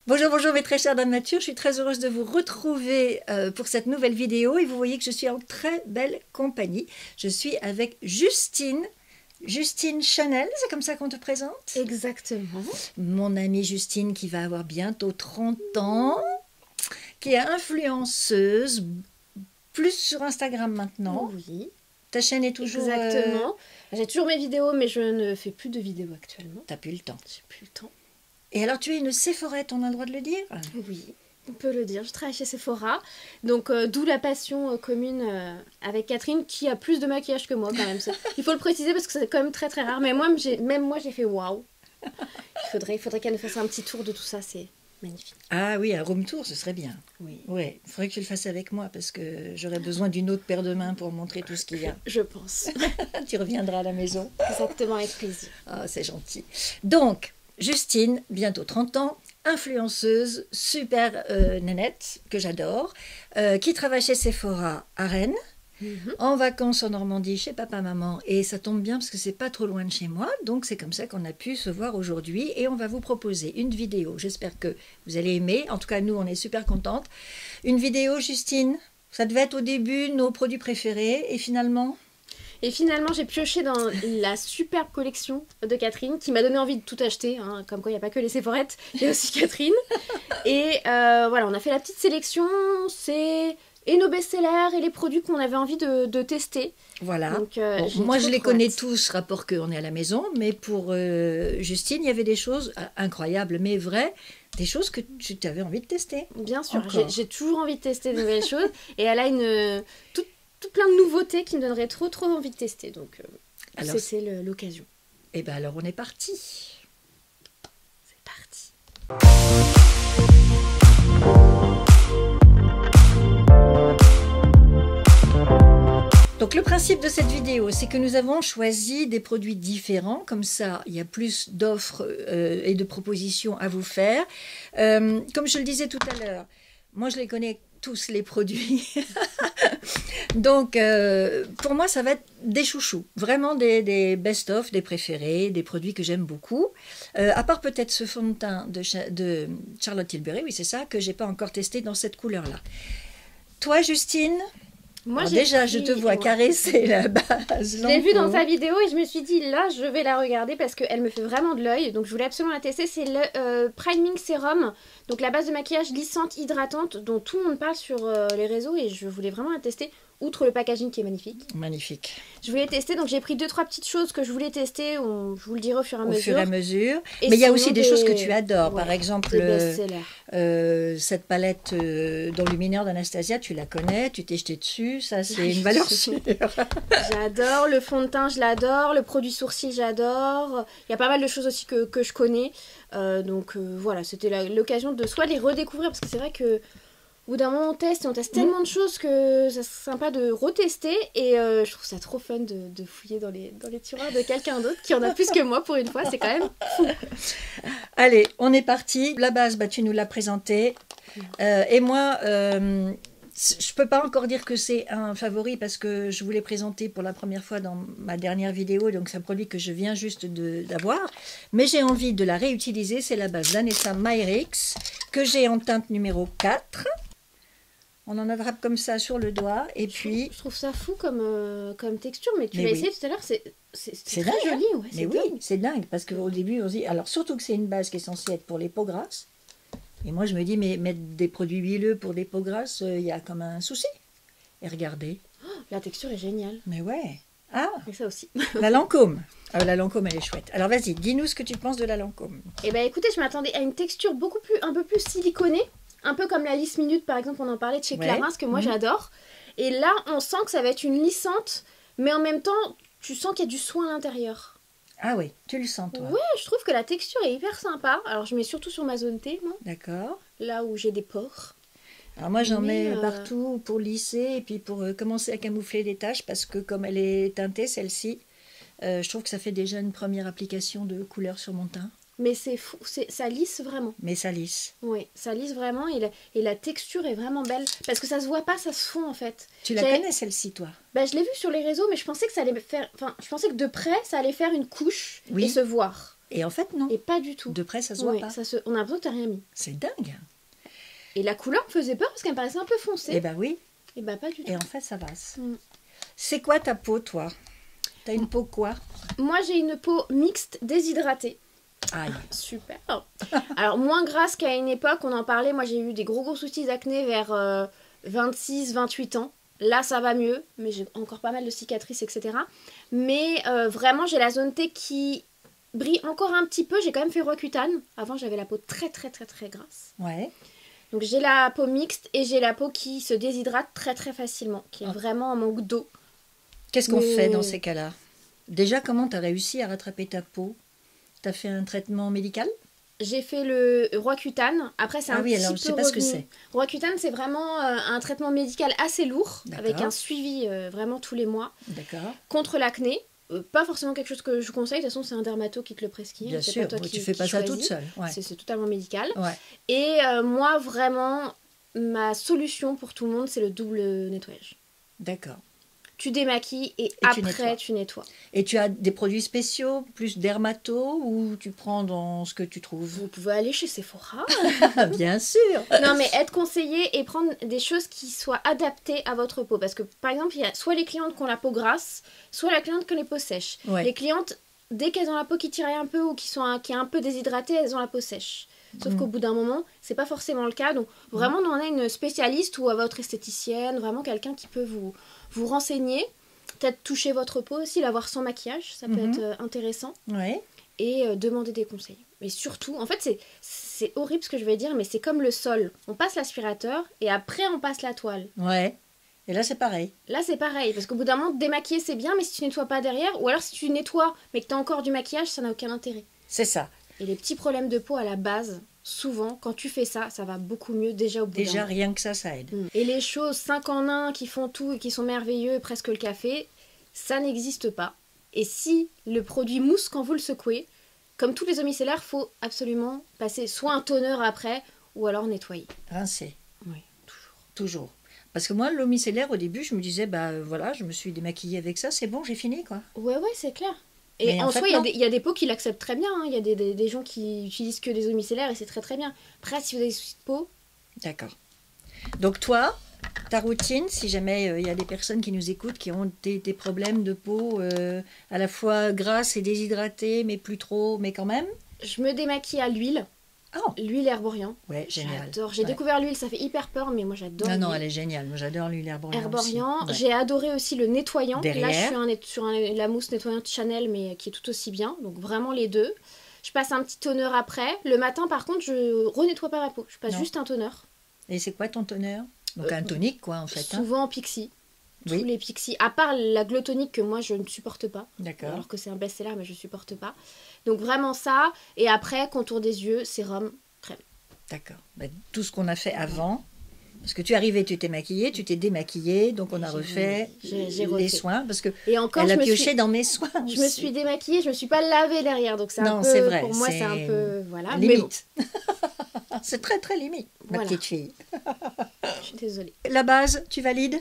Bonjour, bonjour mes très chères dames nature, je suis très heureuse de vous retrouver pour cette nouvelle vidéo et vous voyez que je suis en très belle compagnie. Je suis avec Justine Chanel, c'est comme ça qu'on te présente? Exactement. Mon amie Justine qui va avoir bientôt 30 ans, qui est influenceuse, plus sur Instagram maintenant. Oui, Ta chaîne est toujours... exactement. J'ai toujours mes vidéos, mais je ne fais plus de vidéos actuellement. T'as plus le temps. J'ai plus le temps. Et alors tu es une Séphorette, on a le droit de le dire? Oui, on peut le dire. Je travaille chez Sephora. Donc, d'où la passion commune avec Catherine, qui a plus de maquillage que moi quand même. Il faut le préciser parce que c'est quand même très très rare. Mais même moi, j'ai fait waouh. Il faudrait qu'elle nous fasse un petit tour de tout ça. C'est magnifique. Ah oui, un room tour, ce serait bien. Oui. Ouais, il faudrait que tu le fasses avec moi parce que j'aurais besoin d'une autre paire de mains pour montrer tout ce qu'il y a. Je pense. Tu reviendras à la maison. Exactement, avec plaisir. Ah, c'est gentil. Donc, Justine, bientôt 30 ans, influenceuse, super nénette, que j'adore, qui travaille chez Sephora à Rennes, en vacances en Normandie chez papa-maman. Et ça tombe bien parce que c'est pas trop loin de chez moi. Donc, c'est comme ça qu'on a pu se voir aujourd'hui. Et on va vous proposer une vidéo. J'espère que vous allez aimer. En tout cas, nous, on est super contentes. Une vidéo, Justine, ça devait être au début nos produits préférés. Et finalement... Et finalement, j'ai pioché dans la superbe collection de Catherine qui m'a donné envie de tout acheter. Hein. Comme quoi, il n'y a pas que les Séphorettes, il y a aussi Catherine. Et voilà, on a fait la petite sélection. Et nos best-sellers et les produits qu'on avait envie de tester. Voilà. Donc, bon, moi, je les connais tous, rapport qu'on est à la maison. Mais pour Justine, il y avait des choses incroyables, mais vraies. Des choses que tu avais envie de tester. Bien sûr, j'ai toujours envie de tester de nouvelles choses. Et elle a tout plein de nouveautés qui me donneraient trop envie de tester. Donc, c'était l'occasion. Et bien alors, on est parti. C'est parti. Donc le principe de cette vidéo, c'est que nous avons choisi des produits différents, comme ça il y a plus d'offres et de propositions à vous faire. Comme je le disais tout à l'heure, moi je les connais tous les produits. Donc pour moi ça va être des chouchous, vraiment des best-of, des préférés, des produits que j'aime beaucoup. À part peut-être ce fond de teint de Charlotte Tilbury, oui c'est ça, que j'ai pas encore testé dans cette couleur-là. Toi Justine? Moi, déjà, je te vois caresser la base. Je l'ai vue dans sa vidéo et je me suis dit, là, je vais la regarder parce qu'elle me fait vraiment de l'œil. Donc, je voulais absolument la tester. C'est le Priming Serum, donc la base de maquillage lissante, hydratante, dont tout le monde parle sur les réseaux. Et je voulais vraiment la tester, outre le packaging qui est magnifique. Magnifique. Je voulais tester, donc j'ai pris 2-3 petites choses que je voulais tester. Je vous le dirai au fur et à mesure. Au fur et à mesure. Mais il y a aussi des choses que tu adores. Ouais, par exemple, cette palette dans Luminaire d'Anastasia, tu la connais, tu t'es jeté dessus. Ça, c'est une valeur sûre. J'adore. Le fond de teint, je l'adore. Le produit sourcil, j'adore. Il y a pas mal de choses aussi que je connais. Donc voilà, c'était l'occasion de soit les redécouvrir, parce que c'est vrai que au bout d'un moment, on teste tellement de choses que c'est sympa de retester. Et je trouve ça trop fun de fouiller dans les tiroirs de quelqu'un d'autre qui en a plus que moi pour une fois. C'est quand même fou. Allez, on est parti. La base, tu nous l'as présentée. Et moi, je ne peux pas encore dire que c'est un favori parce que je vous l'ai présenté pour la première fois dans ma dernière vidéo. Donc, c'est un produit que je viens juste d'avoir. Mais j'ai envie de la réutiliser. C'est la base Danessa Myrix que j'ai en teinte numéro 4. On en attrape comme ça sur le doigt et puis... Je trouve ça fou comme texture, mais tu l'as essayé tout à l'heure, c'est très dingue, joli. Ouais, mais oui, c'est dingue, parce qu'au début on se dit... Alors surtout que c'est une base qui est censée être pour les peaux grasses. Et moi je me dis, mais mettre des produits huileux pour des peaux grasses, il y a comme un souci. Et regardez. Oh, la texture est géniale. Mais ouais. Ah, et ça aussi. La Lancôme. La Lancôme elle est chouette. Alors vas-y, dis-nous ce que tu penses de la Lancôme. Eh bien écoutez, je m'attendais à une texture un peu plus siliconée. Un peu comme la lisse minute, par exemple, on en parlait de chez Clarins, que moi j'adore. Et là, on sent que ça va être une lissante, mais en même temps, tu sens qu'il y a du soin à l'intérieur. Ah oui, tu le sens, toi? Ouais, je trouve que la texture est hyper sympa. Alors, je mets surtout sur ma zone T, moi. D'accord. Là où j'ai des pores. Alors moi, j'en mets partout pour lisser et puis pour commencer à camoufler les taches, parce que comme elle est teintée, celle-ci, je trouve que ça fait déjà une première application de couleur sur mon teint. Mais c'est fou, ça lisse vraiment. Mais ça lisse. Oui, ça lisse vraiment et la texture est vraiment belle. Parce que ça se voit pas, ça se fond en fait. Tu la connais celle-ci, toi? Bah, je l'ai vue sur les réseaux, mais je pensais que ça allait faire... Enfin, je pensais que de près, ça allait faire une couche et se voir. Et en fait, non. Et pas du tout. De près, ça se voit Ouais, pas. on a l'impression que t'as rien mis. C'est dingue. Et la couleur me faisait peur parce qu'elle me paraissait un peu foncée. Eh ben oui. Et bah pas du tout. Et en fait, ça passe. Mm. C'est quoi ta peau, toi? T'as une peau quoi? Moi, j'ai une peau mixte déshydratée. Aïe. Super. Alors, moins grasse qu'à une époque, on en parlait. Moi, j'ai eu des gros soucis d'acné vers 26-28 ans. Là, ça va mieux, mais j'ai encore pas mal de cicatrices, etc. Mais vraiment, j'ai la zone T qui brille encore un petit peu. J'ai quand même fait Roaccutane. Avant, j'avais la peau très, très, très, très grasse. Ouais. Donc, j'ai la peau mixte et j'ai la peau qui se déshydrate très, très facilement, qui est vraiment en manque d'eau. Qu'est-ce qu'on Mais- fait dans ces cas-là? Déjà, comment tu as réussi à rattraper ta peau? Tu as fait un traitement médical? J'ai fait le Roaccutane. Après, c'est Ah un oui, petit alors peu je sais pas ce que revenu. c'est. Roaccutane, c'est vraiment un traitement médical assez lourd, D'accord. avec un suivi vraiment tous les mois, D'accord. contre l'acné. Pas forcément quelque chose que je conseille, de toute façon, c'est un dermato qui te le prescrit. Bien c'est sûr, pas toi tu qui, fais pas qui ça choisis. toute seule. Ouais. C'est totalement médical. Ouais. Et moi, vraiment, ma solution pour tout le monde, c'est le double nettoyage. D'accord. Tu démaquilles et tu après, nettoies. tu nettoies. Et tu as des produits spéciaux, plus dermato, ou tu prends dans ce que tu trouves? Vous pouvez aller chez Sephora. Bien sûr. Non, mais être conseillé et prendre des choses qui soient adaptées à votre peau. Parce que, par exemple, il y a soit les clientes qui ont la peau grasse, soit la cliente qui a les peaux sèches. Ouais. Les clientes, dès qu'elles ont la peau qui tiraille un peu ou qui est un peu déshydratée, elles ont la peau sèche. Sauf qu'au bout d'un moment, c'est pas forcément le cas. Donc, vraiment, demandez à une spécialiste ou à votre esthéticienne, vraiment quelqu'un qui peut vous renseigner. Peut-être toucher votre peau aussi, la voir sans maquillage, ça peut être intéressant. Ouais. Et demander des conseils. Mais surtout, en fait, c'est horrible ce que je vais dire, mais c'est comme le sol. On passe l'aspirateur et après on passe la toile. Ouais. Et là, c'est pareil. Là, c'est pareil, parce qu'au bout d'un moment, démaquiller, c'est bien, mais si tu nettoies pas derrière, ou alors si tu nettoies, mais que tu as encore du maquillage, ça n'a aucun intérêt. C'est ça. Et les petits problèmes de peau à la base, souvent, quand tu fais ça, ça va beaucoup mieux déjà au bout d'un Déjà, moment. rien que ça aide. Et les choses 5 en 1 qui font tout et qui sont merveilleux, presque le café, ça n'existe pas. Et si le produit mousse quand vous le secouez, comme tous les eaux micellaires, faut absolument passer soit un toner après, ou alors nettoyer. Rincer. Oui, toujours. Toujours. Parce que moi, l'eau micellaire, au début, je me disais, bah voilà, je me suis démaquillée avec ça, c'est bon, j'ai fini, quoi. Ouais, c'est clair. Et Mais en en fait, soi, non. il y a des peaux qui l'acceptent très bien. Il y a des gens qui utilisent que des eaux micellaires et c'est très très bien. Après, si vous avez des soucis de peau, D'accord. Donc toi, ta routine, si jamais il y a des personnes qui nous écoutent qui ont des problèmes de peau à la fois grasse et déshydratée, mais plus trop, mais quand même. je me démaquille à l'huile. Oh, L'huile Herborian. ouais, génial. J'adore. J'ai Ouais. découvert l'huile, ça fait hyper peur, mais moi j'adore. Non, non, l'huile. elle est géniale. Moi, j'adore l'huile Herborian. Herborian. aussi. Ouais. J'ai adoré aussi le nettoyant. Derrière. Là, je suis sur la mousse nettoyante Chanel, mais qui est tout aussi bien. Donc vraiment les deux. Je passe un petit toner après. Le matin, par contre, je renettoie pas ma peau. Je passe Non. juste un toner. Et c'est quoi ton toner? Donc un tonique, quoi, en fait. Hein. Souvent Pixie. Oui. Tous les Pixie. À part la glotonique que moi, je ne supporte pas. D'accord. Alors que c'est un best-seller, mais je supporte pas. Donc vraiment ça. Et après, contour des yeux, sérum, crème. D'accord. Bah, tout ce qu'on a fait avant. Parce que tu es arrivée, tu t'es maquillée, tu t'es démaquillée, donc on a refait J'ai les refait. soins. Parce que Et encore, elle je a me pioché suis... dans mes soins. Je me suis démaquillée, je me suis pas lavée derrière, donc c'est un Non, peu, c'est vrai, pour moi c'est c'est un peu, voilà. Mais bon, limite. C'est très très limite, ma Voilà. petite fille. je suis désolée. La base, tu valides?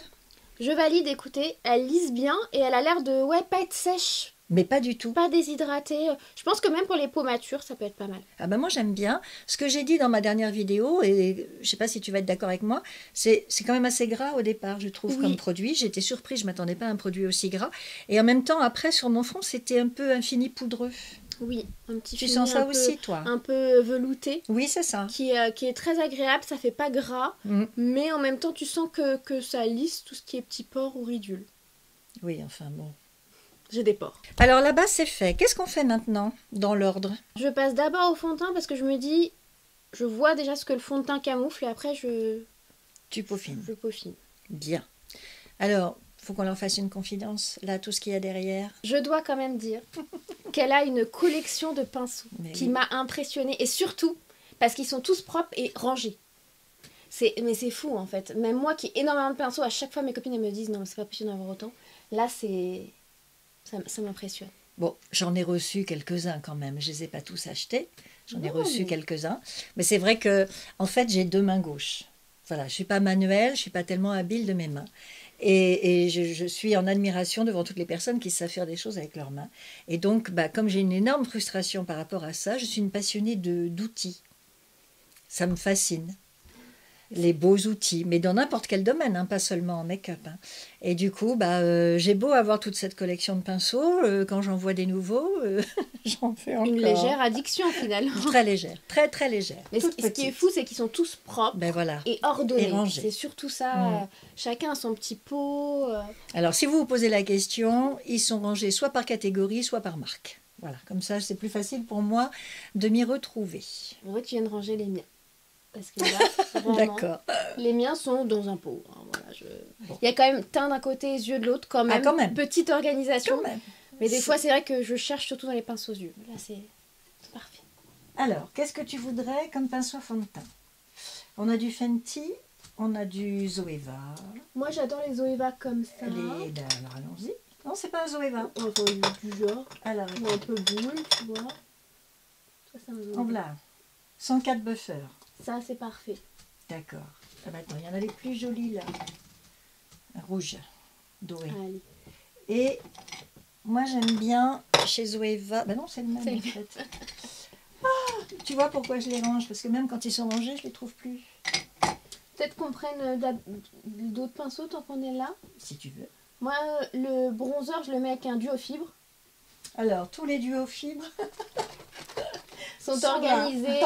Je valide, écoutez, elle lisse bien et elle a l'air de, ouais, pas être sèche, Mais pas du tout. pas déshydratée. Je pense que même pour les peaux matures, ça peut être pas mal. Ah ben moi j'aime bien. Ce que j'ai dit dans ma dernière vidéo, et je sais pas si tu vas être d'accord avec moi, c'est quand même assez gras au départ, je trouve, Oui. comme produit. J'étais surprise, je m'attendais pas à un produit aussi gras. Et en même temps, après, sur mon front, c'était un peu un fini poudreux. Oui, un petit Tu fini sens ça un peu- aussi, toi? un peu velouté, Oui, c'est ça. qui est très agréable, ça fait pas gras, Mm. mais en même temps tu sens que ça lisse tout ce qui est petits pores ou ridules. Oui, enfin bon. J'ai des pores. Alors la base, c'est fait. Qu'est-ce qu'on fait maintenant, dans l'ordre? Je passe d'abord au fond de teint parce que je me dis, je vois déjà ce que le fond de teint camoufle et après Tu peaufines. je peaufine. Bien. Alors, faut qu'on leur fasse une confidence. Là, tout ce qu'il y a derrière. Je dois quand même dire qu'elle a une collection de pinceaux Mais qui oui. m'a impressionnée et surtout parce qu'ils sont tous propres et rangés. Mais c'est fou en fait. Même moi qui ai énormément de pinceaux, à chaque fois mes copines elles me disent non mais c'est pas possible d'en avoir autant. Là ça m'impressionne. Bon, j'en ai reçu quelques-uns quand même. Je les ai pas tous achetés. J'en ai Non, reçu mais- quelques-uns. Mais c'est vrai que, en fait, j'ai deux mains gauches. Voilà, je suis pas manuelle, je suis pas tellement habile de mes mains. Et je suis en admiration devant toutes les personnes qui savent faire des choses avec leurs mains. Et donc, comme j'ai une énorme frustration par rapport à ça, je suis une passionnée d'outils. Ça me fascine. Les beaux outils, mais dans n'importe quel domaine, hein, pas seulement en make-up. Hein. Et du coup, j'ai beau avoir toute cette collection de pinceaux, quand j'en vois des nouveaux, j'en fais encore. Une légère addiction finalement. Très légère, très très légère. Mais ce qui est fou, c'est qu'ils sont tous propres voilà. et ordonnés. Et rangés. C'est surtout ça, chacun a son petit pot. Alors, si vous vous posez la question, ils sont rangés soit par catégorie, soit par marque. Voilà, comme ça, c'est plus facile pour moi de m'y retrouver. En vrai, tu viens de ranger les miens. Parce que là, vraiment, les miens sont dans un pot. Hein, voilà, Il y a quand même teint d'un côté, yeux de l'autre, quand même. Quand même. Petite organisation. Quand même. Mais des fois, c'est vrai que je cherche surtout dans les pinceaux aux yeux. Là, c'est parfait. Alors, qu'est-ce que tu voudrais comme pinceau fond de teint? On a du Fenty, on a du Zoeva. Moi, j'adore les Zoeva comme ça. Alors, allons-y. Non, c'est pas un Zoeva. Enfin, du genre. Alors, un peu boule, tu vois. Ça, c'est un Zoeva. En blanc. 104 buffer. Ça, c'est parfait. D'accord. Attends, il y en a les plus jolis là. Rouge, doré. Allez. Et moi, j'aime bien chez Zoeva. Non, c'est le même en fait. Tu vois pourquoi je les range? Parce que même quand ils sont rangés, je les trouve plus. Peut-être qu'on prenne d'autres pinceaux tant qu'on est là. Si tu veux. Moi, le bronzer, je le mets avec un duo fibre. Alors, tous les duos fibres sont organisés.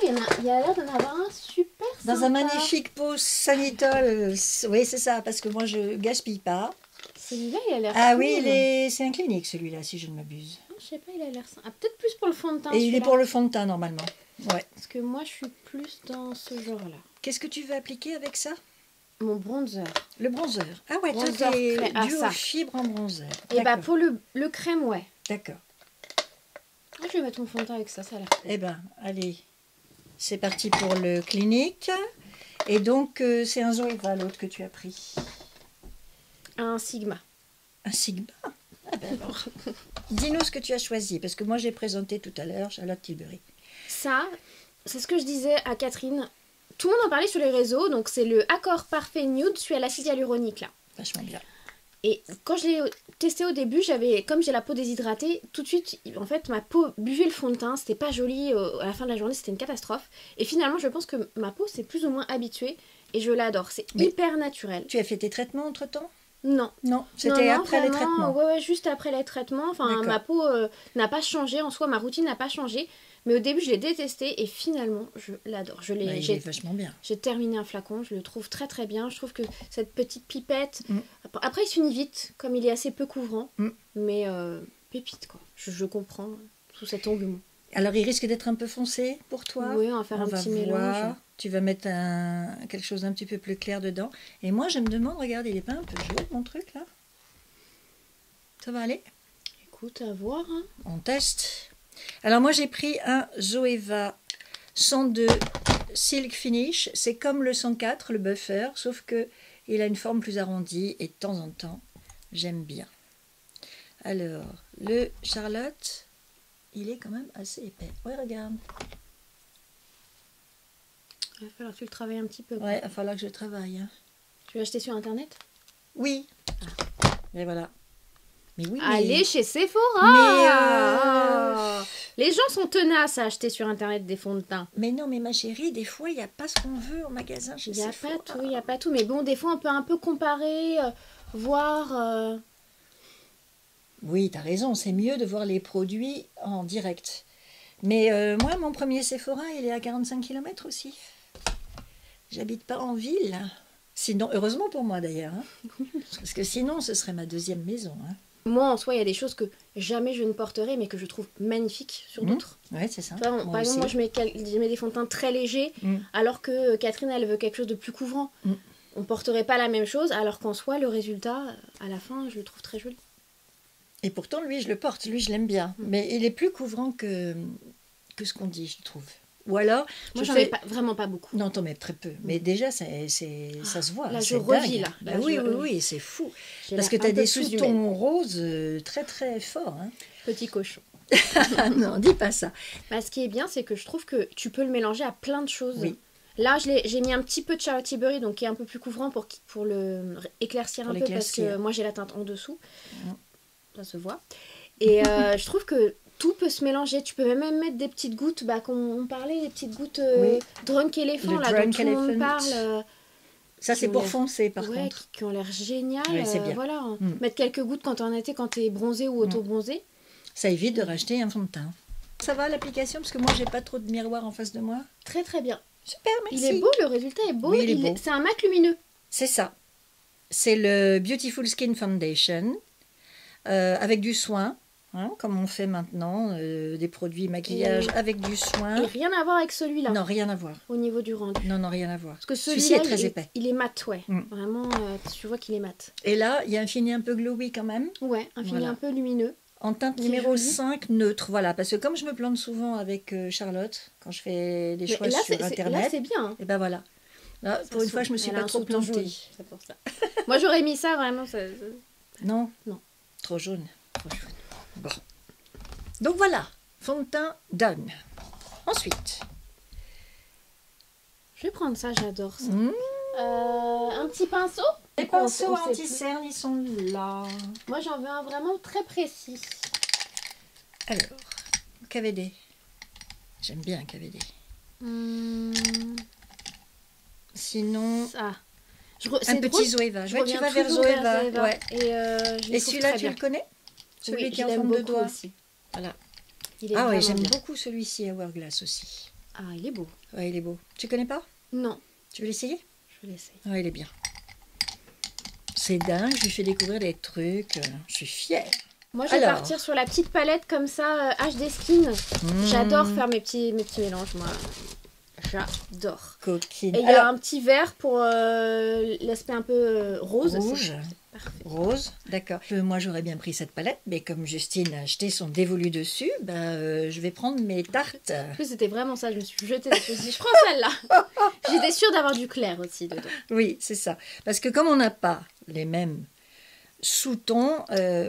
Il y a l'air d'en avoir un super sympa. Dans un magnifique pot Sanitol. Oui, c'est ça, parce que moi, je gaspille pas. Celui-là, il a l'air cool. Oui, c'est un clinique, celui-là, si je ne m'abuse. Je sais pas, il a l'air sympa. Peut-être plus pour le fond de teint. Et il est pour le fond de teint, normalement. Ouais. Parce que moi, je suis plus dans ce genre-là. Qu'est-ce que tu veux appliquer avec ça? Mon bronzer. Le bronzer. Ah ouais, toi, t'es duo fibre en bronzer. Et pour le crème, ouais. D'accord. Ah, je vais mettre mon fond de teint avec ça, ça a l'air cool. Eh ben, allez. C'est parti pour le clinique. Et donc, c'est un Zoeva, l'autre que tu as pris. Un Sigma. Un Sigma? Ah ben alors. Dis-nous ce que tu as choisi, parce que moi, j'ai présenté tout à l'heure Charlotte Tilbury. Ça, c'est ce que je disais à Catherine. Tout le monde en parlait sur les réseaux, donc c'est le Accord Parfait Nude, celui à l'acide hyaluronique, là. Vachement bien. Et quand je l'ai testé au début, comme j'ai la peau déshydratée, tout de suite, en fait, ma peau buvait le fond de teint. C'était pas joli à la fin de la journée, c'était une catastrophe. Et finalement, je pense que ma peau s'est plus ou moins habituée et je l'adore. C'est hyper naturel. Tu as fait tes traitements entre-temps? Non. Non, c'était après les traitements. Ouais, juste après les traitements. Enfin, ma peau n'a pas changé en soi, ma routine n'a pas changé. Mais au début, je l'ai détesté et finalement, je l'adore. Il est vachement bien. J'ai terminé un flacon, je le trouve très très bien. Je trouve que cette petite pipette... Après, il se finit vite, comme il est assez peu couvrant. Mais pépite, quoi. Je comprends tout cet engouement. Alors, il risque d'être un peu foncé pour toi? Oui, on va faire un petit mélange. Tu vas mettre quelque chose d'un petit peu plus clair dedans. Et moi, je me demande, regarde, il n'est pas un peu jaune, mon truc, là? Ça va aller? Écoute, à voir. Hein. On teste. Alors moi j'ai pris un Zoeva 102 Silk Finish, c'est comme le 104, le buffer, sauf que il a une forme plus arrondie et de temps en temps j'aime bien. Alors le Charlotte, il est quand même assez épais. Ouais, regarde. Il va falloir que tu le travailles un petit peu. Ouais, il va falloir que je le travaille. Hein. Tu l'as acheté sur internet? Oui. Et voilà. Mais oui, allez chez Sephora. Les gens sont tenaces à acheter sur internet des fonds de teint. Mais non, mais ma chérie, des fois il n'y a pas ce qu'on veut au magasin chez Sephora. Il n'y a pas tout. Mais bon, des fois on peut un peu comparer, voir. Oui, tu as raison, c'est mieux de voir les produits en direct. Mais moi, mon premier Sephora, il est à 45 km aussi. J'habite pas en ville. Sinon, heureusement pour moi d'ailleurs. Hein. Parce que sinon, ce serait ma deuxième maison. Hein. Moi, en soi, il y a des choses que jamais je ne porterai, mais que je trouve magnifiques sur d'autres. Oui, c'est ça. Par exemple, moi, je mets des fonds de teint très légers, alors que Catherine, elle veut quelque chose de plus couvrant. On ne porterait pas la même chose, alors qu'en soi, le résultat, à la fin, je le trouve très joli. Et pourtant, lui, je le porte. Lui, je l'aime bien. Mais il est plus couvrant que ce qu'on dit, je trouve. Ou alors... Moi, j'en ai vraiment pas beaucoup. Non, t'en mets très peu. Mais déjà, ça se voit. Là, je revis, là. Bah, oui, c'est fou. Parce que tu as des sous-tons roses très, très forts. Hein. Petit cochon. Non, dis pas ça. Bah, ce qui est bien, c'est que je trouve que tu peux le mélanger à plein de choses. Oui. Là, j'ai mis un petit peu de Charlotte Tilbury, donc qui est un peu plus couvrant pour le éclaircir un peu, parce que moi j'ai la teinte en dessous. Ça se voit. Et je trouve que tout peut se mélanger. Tu peux même mettre des petites gouttes, comme on parlait, des petites gouttes Drunk Elephant, là, dont tout le monde parle. Ça, c'est pour foncer, par contre. Qui ont l'air génial. C'est bien. Voilà. Mettre quelques gouttes quand t'es en été, quand t'es bronzé ou auto-bronzé. Ça évite de racheter un fond de teint. Ça va l'application? Parce que moi, j'ai pas trop de miroir en face de moi. Très très bien. Super, merci. Il est beau, le résultat est beau. Oui, il est beau. C'est un mat lumineux. C'est ça. C'est le Beautiful Skin Foundation avec du soin, comme on fait maintenant, des produits maquillage avec du soin. Et rien à voir avec celui-là. Non, rien à voir. Au niveau du rendu. Non, rien à voir. Parce que celui-ci est très épais. Il est mat, ouais. Vraiment, tu vois qu'il est mat. Et là, il y a un fini un peu glowy quand même. Ouais, un fini un peu lumineux. En teinte numéro 5, neutre, voilà. Parce que comme je me plante souvent avec Charlotte, quand je fais des choix sur Internet. Là, c'est bien. Hein. Et ben voilà. Là, pour une fois, je me suis pas trop plantée. C'est pour ça. Moi, j'aurais mis ça, vraiment. Non. Trop jaune. Bon. Donc voilà, fond de teint done. Ensuite. Je vais prendre ça, j'adore ça. Un petit pinceau. Les pinceaux anti-cerne, ils sont là. Moi, j'en veux un vraiment très précis. Alors, KVD. J'aime bien KVD. Sinon, ça. Un petit Zoeva. Tu vas vers Zoeva. Ouais. Et celui-là, tu le connais? Celui qui est en forme de doigt aussi. Voilà. Oui, j'aime beaucoup celui-ci, Hourglass aussi. Ah, il est beau. Ouais, il est beau. Tu connais pas? Non. Tu veux l'essayer? Je vais l'essayer. Ouais, il est bien. C'est dingue, je lui fais découvrir des trucs. Je suis fière. Moi, je vais partir sur la petite palette comme ça, HD Skin. J'adore faire mes petits mélanges, moi. J'adore. Coquine. Et il y a un petit vert pour l'aspect un peu rose. Rouge. Rose, d'accord. Moi, j'aurais bien pris cette palette, mais comme Justine a acheté son dévolu dessus, je vais prendre mes tartes. En plus, c'était vraiment ça. Je me suis jetée dessus. Je me suis dit, je prends celle-là. J'étais sûre d'avoir du clair aussi dedans. Oui, c'est ça. Parce que comme on n'a pas les mêmes sous-tons,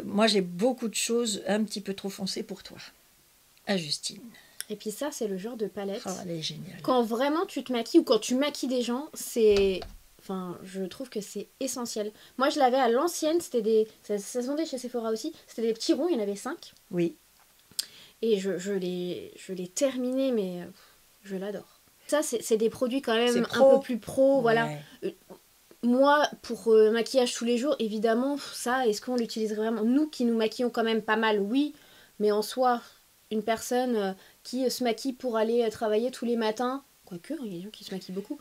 moi, j'ai beaucoup de choses un petit peu trop foncées pour toi. À Justine. Et puis ça, c'est le genre de palette. Oh, elle est géniale. Quand vraiment tu te maquilles ou quand tu maquilles des gens, c'est... Enfin, je trouve que c'est essentiel. Moi, je l'avais à l'ancienne, c'était des... Ça se vendait chez Sephora aussi. C'était des petits ronds, il y en avait 5. Oui. Et je l'ai terminé, mais je l'adore. Ça, c'est des produits quand même un peu plus pro, voilà. Moi, pour maquillage tous les jours, évidemment, ça, est-ce qu'on l'utilise vraiment? Nous qui nous maquillons quand même pas mal, oui. Mais en soi, une personne qui se maquille pour aller travailler tous les matins, quoique, il y a des gens qui se maquillent beaucoup.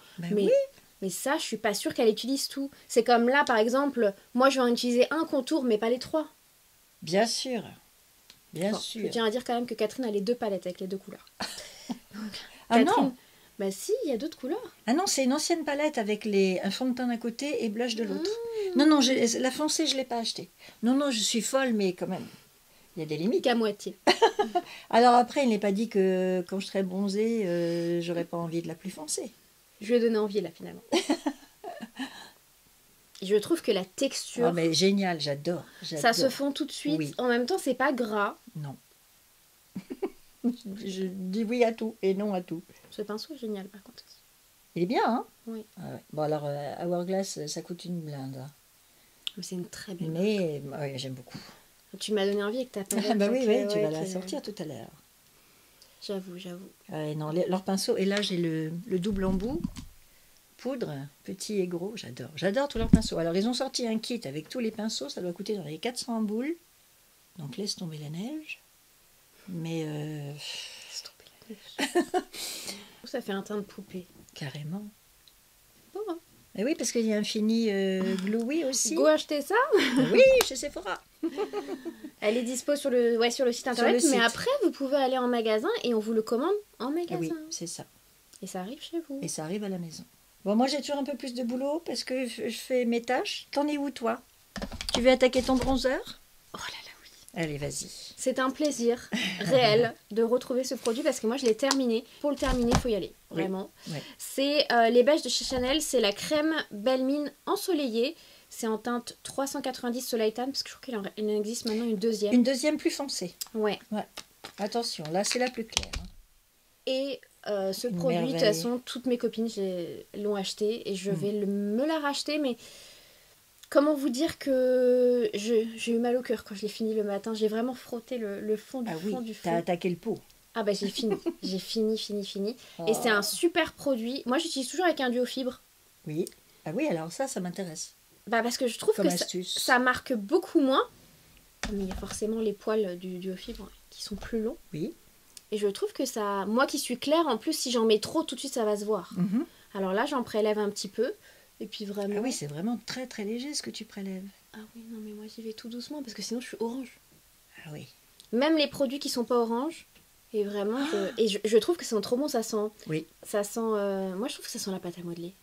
Mais ça, je suis pas sûre qu'elle utilise tout. C'est comme là, par exemple, moi, je vais en utiliser un contour, mais pas les 3. Bien sûr. Bien sûr. Je tiens à dire quand même que Catherine a les 2 palettes avec les 2 couleurs. Catherine, non. Bah si, il y a d'autres couleurs. Ah non, c'est une ancienne palette avec un fond de teint d'un côté et blush de l'autre. Non, la foncée, je ne l'ai pas achetée. Non, je suis folle, mais quand même, il y a des limites. Qu'à moitié. Alors après, il n'est pas dit que quand je serai bronzée, j'aurais pas envie de la plus foncée. Je lui ai donné envie, là, finalement. Je trouve que la texture... Oh, mais génial, j'adore. Ça se fond tout de suite. Oui. En même temps, c'est pas gras. Non. Je dis oui à tout et non à tout. Ce pinceau est génial, par contre. Il est bien, hein? Oui. Ah ouais. Bon, alors, Hourglass, ça coûte une blinde. Hein. Mais c'est une très belle. Mais ouais, j'aime beaucoup. Tu m'as donné envie avec ta palette. Oui, tu vas la sortir tout à l'heure. J'avoue. Non, leur pinceau. Et là, j'ai le double embout. Poudre, petit et gros. J'adore tous leurs pinceaux. Alors, ils ont sorti un kit avec tous les pinceaux. Ça doit coûter dans les 400 boules. Donc, laisse tomber la neige. Mais... Laisse tomber la neige. Ça fait un teint de poupée. Carrément. Bon, hein. Mais oui, parce qu'il y a un fini glowy aussi. Go acheter ça. Oui, chez Sephora. Elle est dispo sur le site internet, mais après vous pouvez aller en magasin et on vous le commande en magasin. Oui, c'est ça. Et ça arrive chez vous. Et ça arrive à la maison. Bon, moi j'ai toujours un peu plus de boulot parce que je fais mes tâches. T'en es où toi? Tu veux attaquer ton bronzer? Oh là là, oui. Allez, vas-y. C'est un plaisir réel de retrouver ce produit parce que moi je l'ai terminé. Pour le terminer, il faut y aller, vraiment. Oui. C'est les beiges de chez Chanel, c'est la crème Belle Mine ensoleillée. C'est en teinte 390 Soleil Tan parce que je crois qu'il en existe maintenant une deuxième. Une deuxième plus foncée. Ouais. Attention, là c'est la plus claire. Et Ce Une produit, de toute merveille. façon, toutes mes copines l'ont acheté et je vais me la racheter, mais comment vous dire que j'ai eu mal au cœur quand je l'ai fini le matin. J'ai vraiment frotté le fond du Ah fond oui, du t'as fond. attaqué le pot. Ah bah j'ai fini, j'ai fini. Et c'est Oh. un super produit. Moi j'utilise toujours avec un duo fibre. Oui. Ah oui, alors ça m'intéresse. Bah parce que je trouve Comme que astuce. ça marque beaucoup moins. Mais il y a forcément les poils du duo fibre qui sont plus longs. Oui. Et je trouve que ça... Moi qui suis claire, en plus si j'en mets trop, tout de suite ça va se voir. Mhm. Alors là j'en prélève un petit peu. Et puis vraiment... Ah oui, c'est vraiment très très léger ce que tu prélèves. Ah oui, non mais moi j'y vais tout doucement parce que sinon je suis orange. Ah oui. Même les produits qui sont pas orange. Et vraiment, je trouve que c'est trop bon, ça sent... Oui. Ça sent... Moi je trouve que ça sent la pâte à modeler.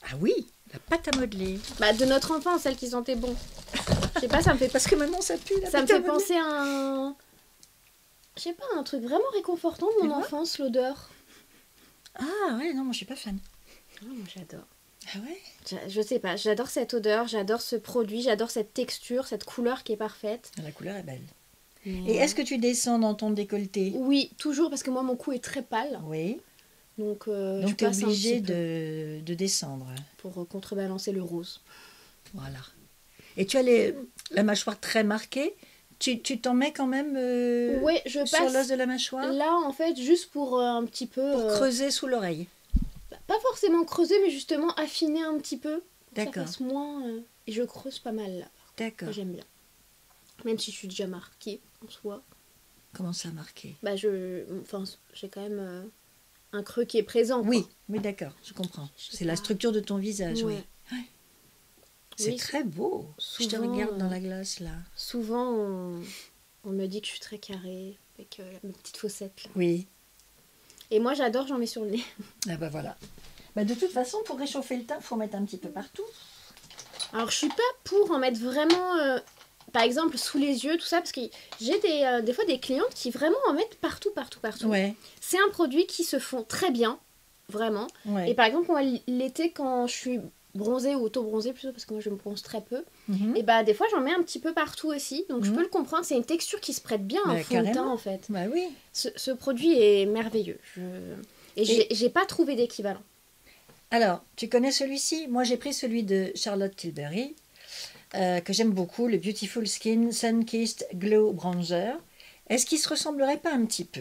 Ah oui, la pâte à modeler. Bah de notre enfant, celle qui sentait bon. Je sais pas, ça me fait... Parce que maintenant ça pue la Ça me pâte à fait modeler. penser à un... Je sais pas, un truc vraiment réconfortant de mon vois enfance, l'odeur. Ah ouais, non, moi je suis pas fan. Ah, moi j'adore. Ah ouais. Je sais pas, j'adore cette odeur, j'adore ce produit, j'adore cette texture, cette couleur qui est parfaite. La couleur est belle. Mais, Et est-ce que tu descends dans ton décolleté? Oui, toujours parce que moi mon cou est très pâle. Oui. Donc, Donc je tu es passe un obligé petit peu de descendre. pour contrebalancer le rose. Voilà. Et tu as la mâchoire très marquée. Tu t'en mets quand même Ouais, je sur l'os passe de la mâchoire là en fait juste pour un petit peu... pour creuser sous l'oreille. Pas forcément creuser, mais justement affiner un petit peu. Pour que ça D'accord. fasse moins... Et je creuse pas mal là. D'accord. Moi, j'aime bien. Même si je suis déjà marquée en soi. Comment ça marqué? Bah enfin, j'ai quand même un creux qui est présent. Quoi. Oui, oui, d'accord, je comprends. Je sais C'est la pas. structure de ton visage, oui. Ouais. Ouais. C'est Oui, très beau. Je te souvent, regarde dans la glace là. Souvent, on me dit que je suis très carrée avec mes petites fossettes. Là. Oui. Et moi, j'adore, j'en mets sur le nez. Ah bah voilà. Bah de toute façon, pour réchauffer le teint, il faut mettre un petit peu partout. Alors, je suis pas pour en mettre vraiment, par exemple, sous les yeux, tout ça, parce que j'ai des fois des clientes qui vraiment en mettent partout. Ouais. C'est un produit qui se fond très bien, vraiment. Ouais. Et par exemple, moi, l'été, quand je suis bronzée ou auto-bronzée plutôt, parce que moi, je me bronze très peu, Mhm. et bah des fois, j'en mets un petit peu partout aussi. Donc, je Mhm. peux le comprendre. C'est une texture qui se prête bien à un Bah, fond de teint, carrément. en fait. Bah oui. Ce produit est merveilleux. Et j'ai pas trouvé d'équivalent. Alors, tu connais celui-ci? Moi, j'ai pris celui de Charlotte Tilbury, que j'aime beaucoup, le Beautiful Skin Sun-Kissed Glow Bronzer. Est-ce qu'il se ressemblerait pas un petit peu?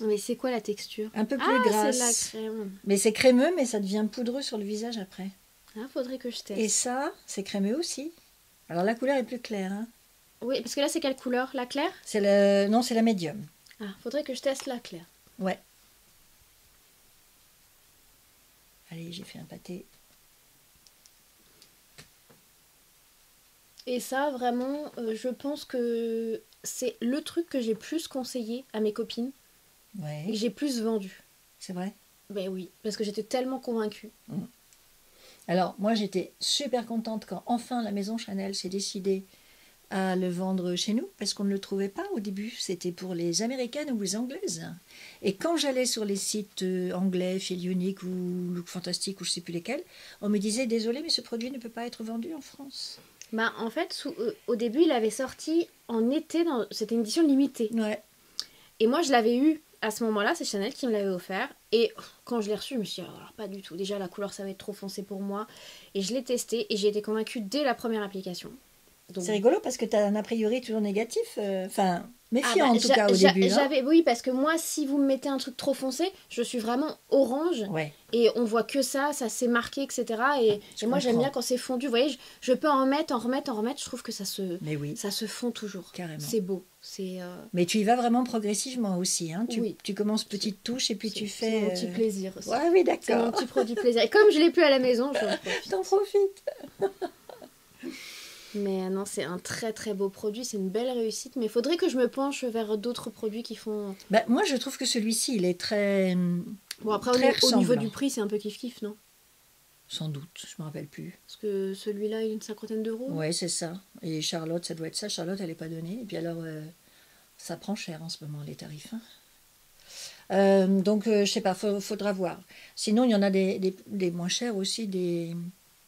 Mais c'est quoi la texture? Un peu plus Ah, grasse. c'est de la crème. Mais c'est crémeux, mais ça devient poudreux sur le visage après. Ah, faudrait que je teste. Et ça, c'est crémeux aussi. Alors la couleur est plus claire. Hein. Oui, parce que là, c'est quelle couleur? La claire? Non, c'est la médium. Ah, faudrait que je teste la claire. Ouais. Allez, j'ai fait un pâté. Et ça, vraiment, je pense que c'est le truc que j'ai plus conseillé à mes copines et que Ouais, j'ai plus vendu. c'est vrai. Ben oui, parce que j'étais tellement convaincue. Alors, moi, j'étais super contente quand enfin la maison Chanel s'est décidée à le vendre chez nous, parce qu'on ne le trouvait pas au début. C'était pour les Américaines ou les Anglaises. Et quand j'allais sur les sites anglais, Feel Unique ou Look Fantastic ou je ne sais plus lesquels, on me disait, désolé, mais ce produit ne peut pas être vendu en France. Bah, en fait, au début, il avait sorti en été, c'était une édition limitée. Ouais. Et moi, je l'avais eu à ce moment-là, c'est Chanel qui me l'avait offert. Et quand je l'ai reçu, je me suis dit, alors pas du tout. Déjà, la couleur, ça va être trop foncé pour moi. Et je l'ai testé et j'ai été convaincue dès la première application. Donc, C'est rigolo parce que tu as un a priori toujours négatif, enfin méfiant en tout j'a- cas au début. Hein. J'avais, oui, parce que moi, si vous me mettez un truc trop foncé, je suis vraiment orange. Ouais, Et on voit que ça s'est marqué, etc. Et moi, j'aime comprends. bien quand c'est fondu. Vous voyez, je peux en remettre. Je trouve que ça mais oui, se fond toujours. carrément. C'est beau. Mais tu y vas vraiment progressivement aussi. Hein. Oui. Tu commences petite touche et puis tu C'est fais. mon petit plaisir aussi. Ouais, oui, C'est mon d'accord. petit produit plaisir. Et comme je l'ai plus à la maison, je en profite. T'en profites. Mais non, c'est un très très beau produit. C'est une belle réussite. Mais il faudrait que je me penche vers d'autres produits qui font... Bah, moi, je trouve que celui-ci, il est très. Bon, après, Très au niveau ressemblant. du prix, c'est un peu kiff-kiff, non? Sans doute, je me rappelle plus. Parce que celui-là, il est une cinquantaine d'euros. Ouais, c'est ça. Et Charlotte, ça doit être ça. Charlotte, elle n'est pas donnée. Et puis alors, ça prend cher en ce moment, les tarifs. Hein. Donc, je sais pas, faudra voir. Sinon, il y en a des moins chers aussi, des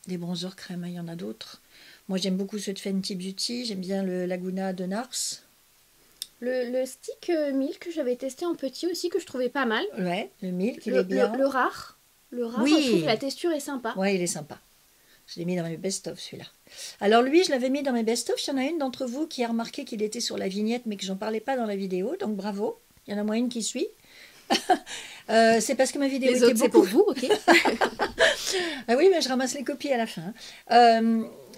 bronzers crème. Il y en a d'autres. Moi, j'aime beaucoup ceux de Fenty Beauty. J'aime bien le Laguna de Nars. Le stick Milk, j'avais testé en petit aussi, que je trouvais pas mal. Ouais, le milk, il est bien. Le rare. Le rare, Oui. je trouve que la texture est sympa. Ouais, il est sympa. Je l'ai mis dans mes best-of, celui-là. Alors lui, je l'avais mis dans mes best-of. Il y en a une d'entre vous qui a remarqué qu'il était sur la vignette, mais que j'en parlais pas dans la vidéo. Donc bravo. Il y en a moins une qui suit. C'est parce que ma vidéo Les était autres, c'est beaucoup... pour vous, ok. Ah oui, mais je ramasse les copies à la fin.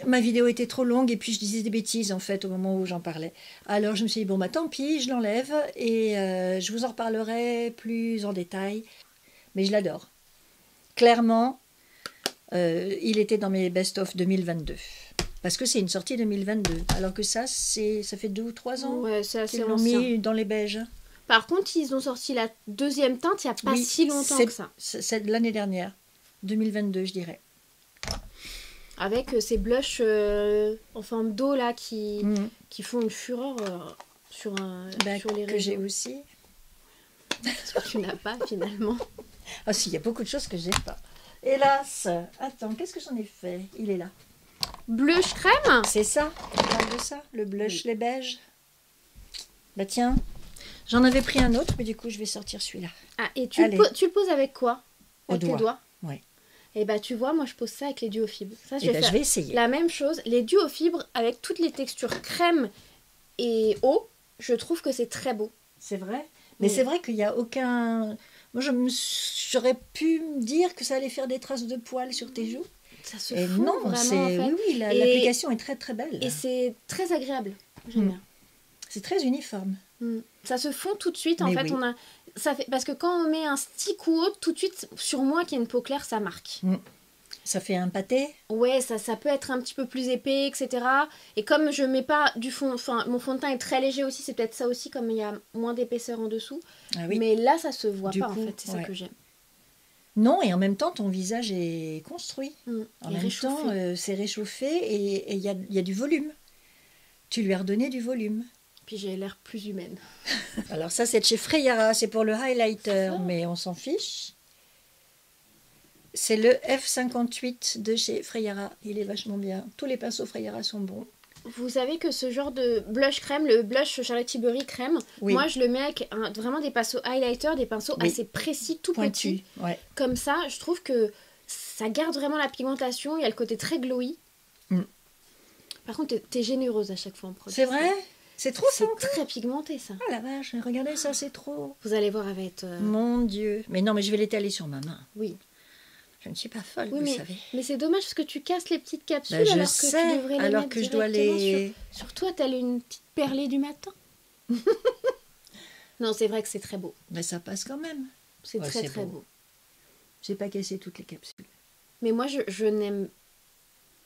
Ma vidéo était trop longue et puis je disais des bêtises en fait au moment où j'en parlais. Alors je me suis dit, bon bah tant pis, je l'enlève et je vous en reparlerai plus en détail. Mais je l'adore. Clairement, il était dans mes best-of 2022. Parce que c'est une sortie 2022. Alors que ça fait 2 ou 3 ans Ouais, c'est assez qu'ils l'ont ancien. mis dans les beiges. Par contre, ils ont sorti la deuxième teinte il n'y a pas si longtemps que ça. C'est de l'année dernière. 2022, je dirais. Avec ces blushs en forme d'eau là qui font une fureur sur les que réseaux. j'ai aussi. Ce que tu n'as pas finalement. Ah si, il y a beaucoup de choses que j'ai pas. Hélas. Attends, qu'est-ce que j'en ai fait? Il est là. Blush crème. C'est ça, on parle de ça, le blush, les beiges. Bah tiens, j'en avais pris un autre, mais du coup je vais sortir celui-là. Ah, et tu le poses avec quoi? Avec tes doigts? Ouais. Et bah tu vois, moi je pose ça avec les duofibres. Ça, je vais essayer. La même chose, les duofibres avec toutes les textures crème et eau, je trouve que c'est très beau. C'est vrai. Mais c'est vrai qu'il n'y a aucun... Moi j'aurais pu me dire que ça allait faire des traces de poils sur tes joues. Ça se fond non, vraiment en fait. Oui, l'application est très très belle. Et c'est très agréable. J'aime bien. C'est très uniforme. Ça se fond tout de suite. En Mais fait, oui. Parce que quand on met un stick ou autre, tout de suite, sur moi qui a une peau claire, ça marque. Ça fait un pâté. Ouais, ça peut être un petit peu plus épais, etc. Et comme je mets pas du fond, enfin mon fond de teint est très léger aussi, c'est peut-être ça aussi, comme il y a moins d'épaisseur en dessous. Ah oui. Mais là, ça se voit pas en fait, c'est ouais. ça que j'aime. Non, et en même temps, ton visage est construit. En même réchauffé. temps, c'est réchauffé et il y a du volume. Tu lui as redonné du volume. Puis j'ai l'air plus humaine. Alors ça, c'est de chez Freyara, c'est pour le highlighter, mais on s'en fiche. C'est le F58 de chez Freyara. Il est vachement bien. Tous les pinceaux Freyara sont bons. Vous savez que ce genre de blush crème, le blush Charlotte Tilbury crème, moi je le mets avec vraiment des pinceaux highlighter, des pinceaux assez précis, tout petits. Ouais. Comme ça, je trouve que ça garde vraiment la pigmentation, il y a le côté très glowy. Par contre, t'es généreuse à chaque fois en produit. C'est vrai? C'est trop ça. C'est très pigmenté ça. Ah la vache, regardez ça, c'est trop. Vous allez voir avec... Mon Dieu. Mais non, mais je vais l'étaler sur ma main. Oui. Je ne suis pas folle, oui, vous savez. Mais c'est dommage parce que tu casses les petites capsules je alors sais, que tu devrais les alors mettre que je dois les... Sur toi, t'as une petite perlée du matin. Non, c'est vrai que c'est très beau. Mais ça passe quand même. C'est très très beau. J'ai pas cassé toutes les capsules. Mais moi, je n'aime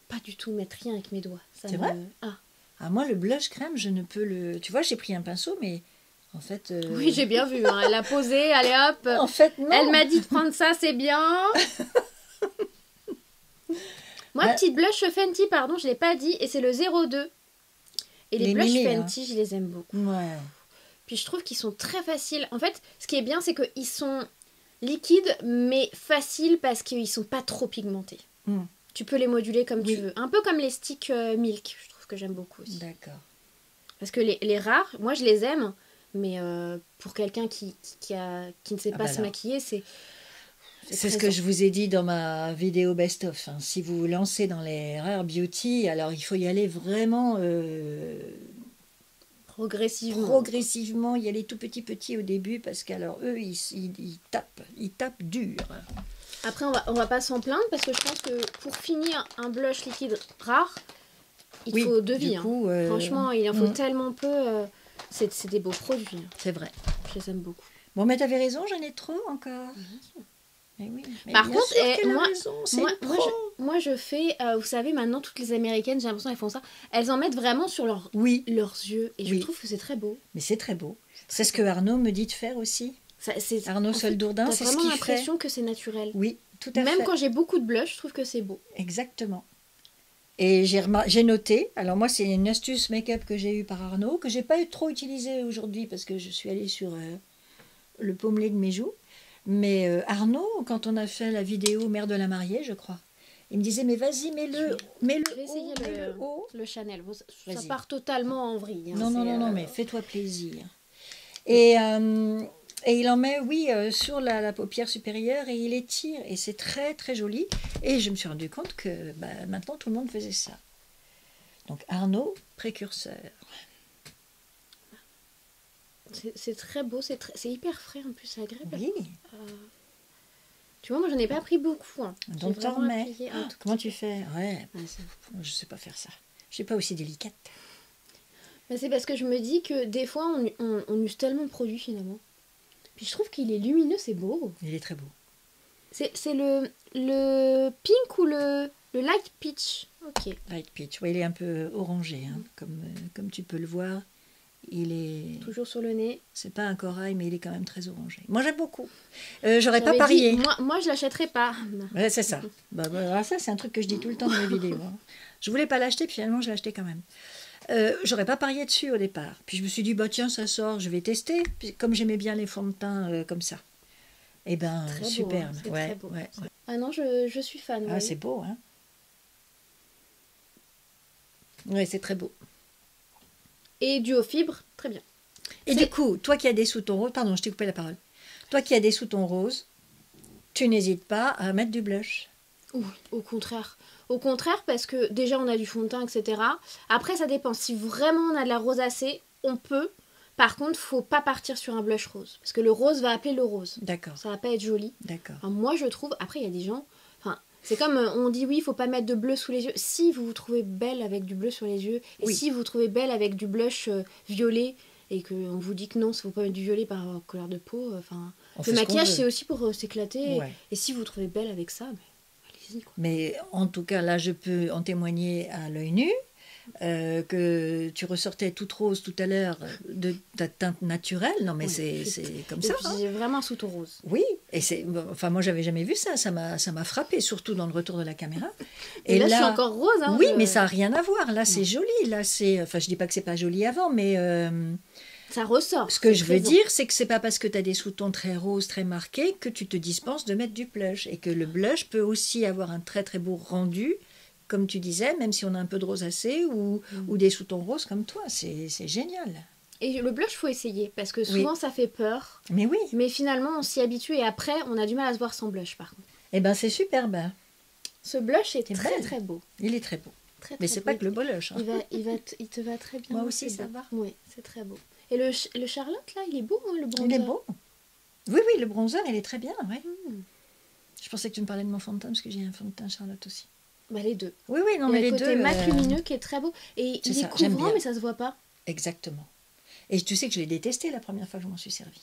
pas du tout mettre rien avec mes doigts. C'est vrai? Ah, moi, le blush crème, je ne peux le... Tu vois, j'ai pris un pinceau, mais... En fait... Oui, j'ai bien vu. Hein. Elle a posé, allez hop. En fait, non. Elle m'a dit de prendre ça, c'est bien. Moi, petite blush Fenty, pardon, je ne l'ai pas dit, et c'est le 02. Et les blushs Fenty, je les aime beaucoup. Ouais. Puis je trouve qu'ils sont très faciles. En fait, ce qui est bien, c'est qu'ils sont liquides, mais faciles parce qu'ils sont pas trop pigmentés. Tu peux les moduler comme tu veux. Un peu comme les sticks Milk, je trouve que j'aime beaucoup aussi. D'accord. Parce que les rares, moi, je les aime. Mais pour quelqu'un qui ne sait pas se maquiller, c'est ce que je vous ai dit dans ma vidéo best-of. Hein. Si vous vous lancez dans les Rare Beauty, alors il faut y aller vraiment progressivement, y aller tout petit au début, parce qu'alors eux, ils tapent dur. Après, on va pas s'en plaindre, parce que je pense que pour finir un blush liquide rare, il faut 2 vies. Coup, franchement, il en faut tellement peu... C'est des beaux produits. C'est vrai. Je les aime beaucoup. Bon, mais t'avais raison, j'en ai trop encore. Mais oui. Mais par contre, moi, je fais... vous savez, maintenant, toutes les Américaines, j'ai l'impression qu'elles font ça. Elles en mettent vraiment sur leurs yeux. Et je trouve que c'est très beau. Mais c'est très beau. C'est ce que Arnaud me dit de faire aussi. Arnaud Soldourdin, c'est ce qu'il fait. T'as vraiment l'impression que c'est naturel. Oui, tout à fait. Même quand j'ai beaucoup de blush, je trouve que c'est beau. Exactement. Et j'ai noté, alors moi c'est une astuce make-up que j'ai eue par Arnaud, que j'ai pas trop utilisée aujourd'hui parce que je suis allée sur le pommelé de mes joues. Mais Arnaud, quand on a fait la vidéo Mère de la mariée, je crois, Il me disait, mais vas-y, mets-le Je vais haut, essayer mets-le haut. le Chanel. Bon, ça Vas-y. part totalement en vrille. Hein, Non, non, c'est, non, non, mais fais-toi plaisir. Et il en met, oui, sur la paupière supérieure et il étire. Et c'est très, très joli. Et je me suis rendu compte que maintenant, tout le monde faisait ça. Donc, Arnaud, précurseur. C'est très beau, c'est hyper frais en plus, c'est agréable. Oui. Tu vois, moi j'en ai pas pris beaucoup. Hein. Donc, J'ai t'en vraiment remets. appliqué un tout Comment petit tu fais? Ouais, peu. Ouais, je sais pas faire ça. Je suis pas aussi délicate. c'est parce que je me dis que des fois on use tellement de produits finalement. Puis je trouve qu'il est lumineux, c'est beau. Il est très beau. C'est le pink ou le light peach. Ok. Light peach. Ouais, il est un peu orangé, hein, comme tu peux le voir. Il est. Toujours sur le nez. C'est pas un corail, mais il est quand même très orangé. Moi, j'aime beaucoup. J'aurais pas J'avais parié. dit, moi je l'achèterai pas. Ouais, c'est ça. Ça, c'est un truc que je dis tout le temps dans mes vidéos. Hein. Je voulais pas l'acheter, puis finalement, je l'ai acheté quand même. J'aurais pas parié dessus au départ. Puis je me suis dit, bah tiens, ça sort, je vais tester. Puis, comme j'aimais bien les fonds de teint comme ça. Eh ben, Très beau, superbe. hein, c'est Ouais, très beau. ouais, ouais. Ah non, je suis fan. Ah, ouais. c'est beau, hein. Oui, c'est très beau. Et duo fibre, très bien. Et du coup, toi qui as des sous-tons roses, pardon, je t'ai coupé la parole. Toi qui as des sous-tons roses, tu n'hésites pas à mettre du blush. Ouh, au contraire. Au contraire, parce que déjà on a du fond de teint, etc. Après, ça dépend. Si vraiment on a de la rosacée, on peut. Par contre, faut pas partir sur un blush rose. Parce que le rose va appeler le rose. D'accord, Ça va pas être joli. d'accord. Enfin, moi, je trouve. Après, il y a des gens. Enfin, c'est comme on dit oui, il faut pas mettre de bleu sous les yeux. Si vous vous trouvez belle avec du bleu sur les yeux, et Oui. si vous vous trouvez belle avec du blush violet, et qu'on vous dit que non, il faut pas mettre du violet par couleur de peau. Enfin, On fait le ce qu'on maquillage, veut. c'est aussi pour s'éclater. Ouais. Et si vous vous trouvez belle avec ça, allez-y, quoi. Mais en tout cas, là, je peux en témoigner à l'œil nu. Que tu ressortais toute rose tout à l'heure de ta teinte naturelle. Non, mais Ouais, c'est comme Et ça. puis, Hein. j'ai vraiment un sous-ton rose. Oui, et enfin moi j'avais jamais vu ça. Ça m'a frappé, surtout dans le retour de la caméra. Et là, je suis encore rose. Hein, oui, mais ça n'a rien à voir. Là, c'est joli. Là, enfin, je dis pas que c'est pas joli avant, mais ça ressort. ce que c'est je veux présent. dire, c'est que c'est pas parce que tu as des sous-tons très roses, très marqués, que tu te dispenses de mettre du blush, et que le blush peut aussi avoir un très très beau rendu. Comme tu disais, même si on a un peu de rosacée ou des sous-tons roses comme toi, c'est génial. Et le blush, faut essayer parce que souvent ça fait peur. Mais oui. Mais finalement, on s'y habitue et après, on a du mal à se voir sans blush par contre. Eh ben c'est superbe. Ce blush est C'est très belle. très beau. Il est très beau. Très, Mais très c'est beau. pas que le blush. Hein. Il te va très bien. Moi aussi, c'est ça beau. va. Oui, c'est très beau. Et le Charlotte, là, il est beau, hein, le bronzer. Il est beau. Oui, oui, le bronzer, il est très bien. Ouais. Hmm. Je pensais que tu me parlais de mon fond de teint parce que j'ai un fond de teint Charlotte aussi. Bah, les deux. Oui, oui, non, Il y mais a les le côté deux. mat lumineux qui est très beau. Et c'est il ça, est j'aime couvrant, bien. mais ça se voit pas. Exactement. Et tu sais que je l'ai détesté la première fois que je m'en suis servi.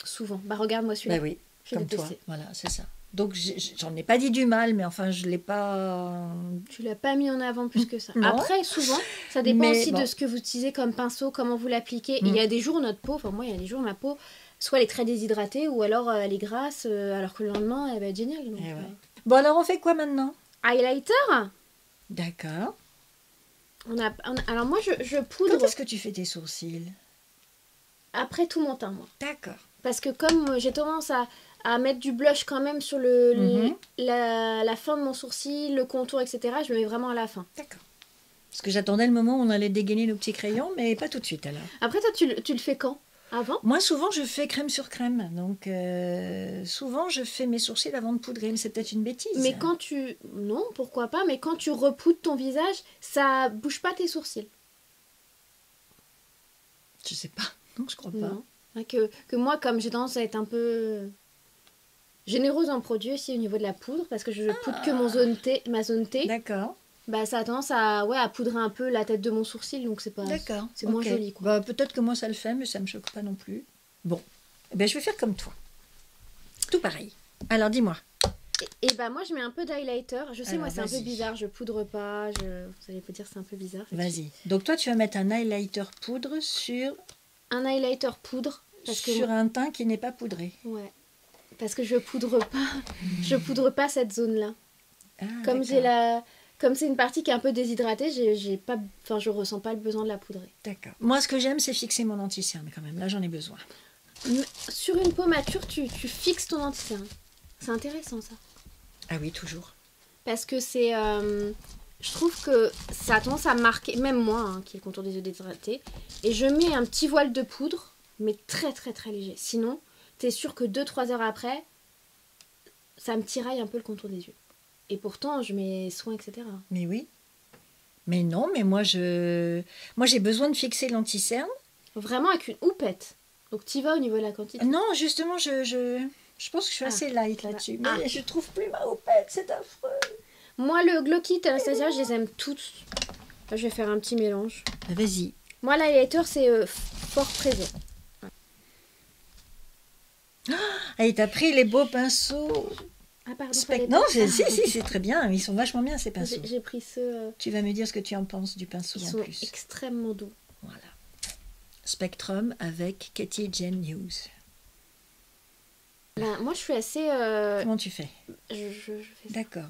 Souvent. Bah, regarde-moi celui-là. Bah oui, J'ai comme détesté. toi. Voilà, c'est ça. Donc j'en ai pas dit du mal, mais enfin je l'ai pas. Tu l'as pas mis en avant plus que ça. Non. Après, souvent, ça dépend Mais aussi bon. de ce que vous utilisez comme pinceau, comment vous l'appliquez. Et Mm. il y a des jours, notre peau, enfin moi, il y a des jours, ma peau, soit elle est très déshydratée, ou alors elle est grasse, alors que le lendemain, elle va être géniale. Donc, Eh ouais. Bon alors on fait quoi maintenant? Highlighter, D'accord. alors moi, je poudre Quand est-ce que tu fais tes sourcils? après tout mon teint, moi. D'accord. Parce que comme j'ai tendance à mettre du blush quand même sur Mhm. la fin de mon sourcil, le contour, etc., je le mets vraiment à la fin. D'accord. Parce que j'attendais le moment où on allait dégainer nos petits crayons, mais pas tout de suite alors. Après, toi, tu le fais quand? Avant? Moi, souvent, je fais crème sur crème. Donc, souvent, je fais mes sourcils avant de poudrer. Mais c'est peut-être une bêtise. Mais quand tu... Non, pourquoi pas, mais quand tu repoudres ton visage, ça bouge pas tes sourcils. Je sais pas. Non, je crois pas. Non. Hein, que moi, comme j'ai tendance à être un peu généreuse en produit aussi au niveau de la poudre, parce que je poudre que ma zone T, D'accord. bah ça a tendance à poudrer un peu la tête de mon sourcil, donc c'est pas... D'accord. C'est moins Ok. joli, quoi. Bah, peut-être que moi, ça le fait, mais ça me choque pas non plus. Bon. Eh ben, je vais faire comme toi. Tout pareil. Alors, dis-moi. Et bah moi, je mets un peu d'highlighter. Je sais, Alors, moi, c'est un peu vas-y. bizarre, je poudre pas, vous allez vous dire c'est un peu bizarre. Vas-y. Donc, toi, tu vas mettre un highlighter poudre sur Un highlighter poudre, parce que... un teint qui n'est pas poudré. Ouais. Parce que je poudre pas cette zone-là. Ah, Comme d'accord. comme c'est une partie qui est un peu déshydratée, je ressens pas le besoin de la poudrer. D'accord. Moi, ce que j'aime, c'est fixer mon anti-cerne quand même. Là, j'en ai besoin. Sur une peau mature, tu fixes ton anti-cerne. C'est intéressant ça. Ah oui, toujours. parce que c'est... je trouve que ça a tendance à marquer, même moi, hein, qui ai le contour des yeux déshydraté, et je mets un petit voile de poudre, mais très très très léger. Sinon, t'es sûr que 2-3 heures après, ça me tiraille un peu le contour des yeux. Et pourtant, je mets soin, etc. Mais oui. Mais non, mais moi j'ai besoin de fixer l'anti-cerne. Vraiment avec une houppette. Donc tu vas au niveau de la quantité. Non, justement, je pense que je suis assez light là-dessus. Mais Ah. je trouve plus ma houppette, c'est affreux. Moi, le Glow Kit Anastasia, je les aime toutes. Là, je vais faire un petit mélange. Vas-y. Moi, l'highlighter, c'est fort présent. Allez, t'as pris les beaux pinceaux. Ah, pardon. Non, si, c'est très bien. Ils sont vachement bien, ces pinceaux. J'ai pris ceux... Tu vas me dire ce que tu en penses du pinceau Ils en sont plus. extrêmement doux. Voilà. Spectrum avec Katie Jane Hughes. Là, moi, je suis assez... Comment tu fais? Je fais ça. D'accord.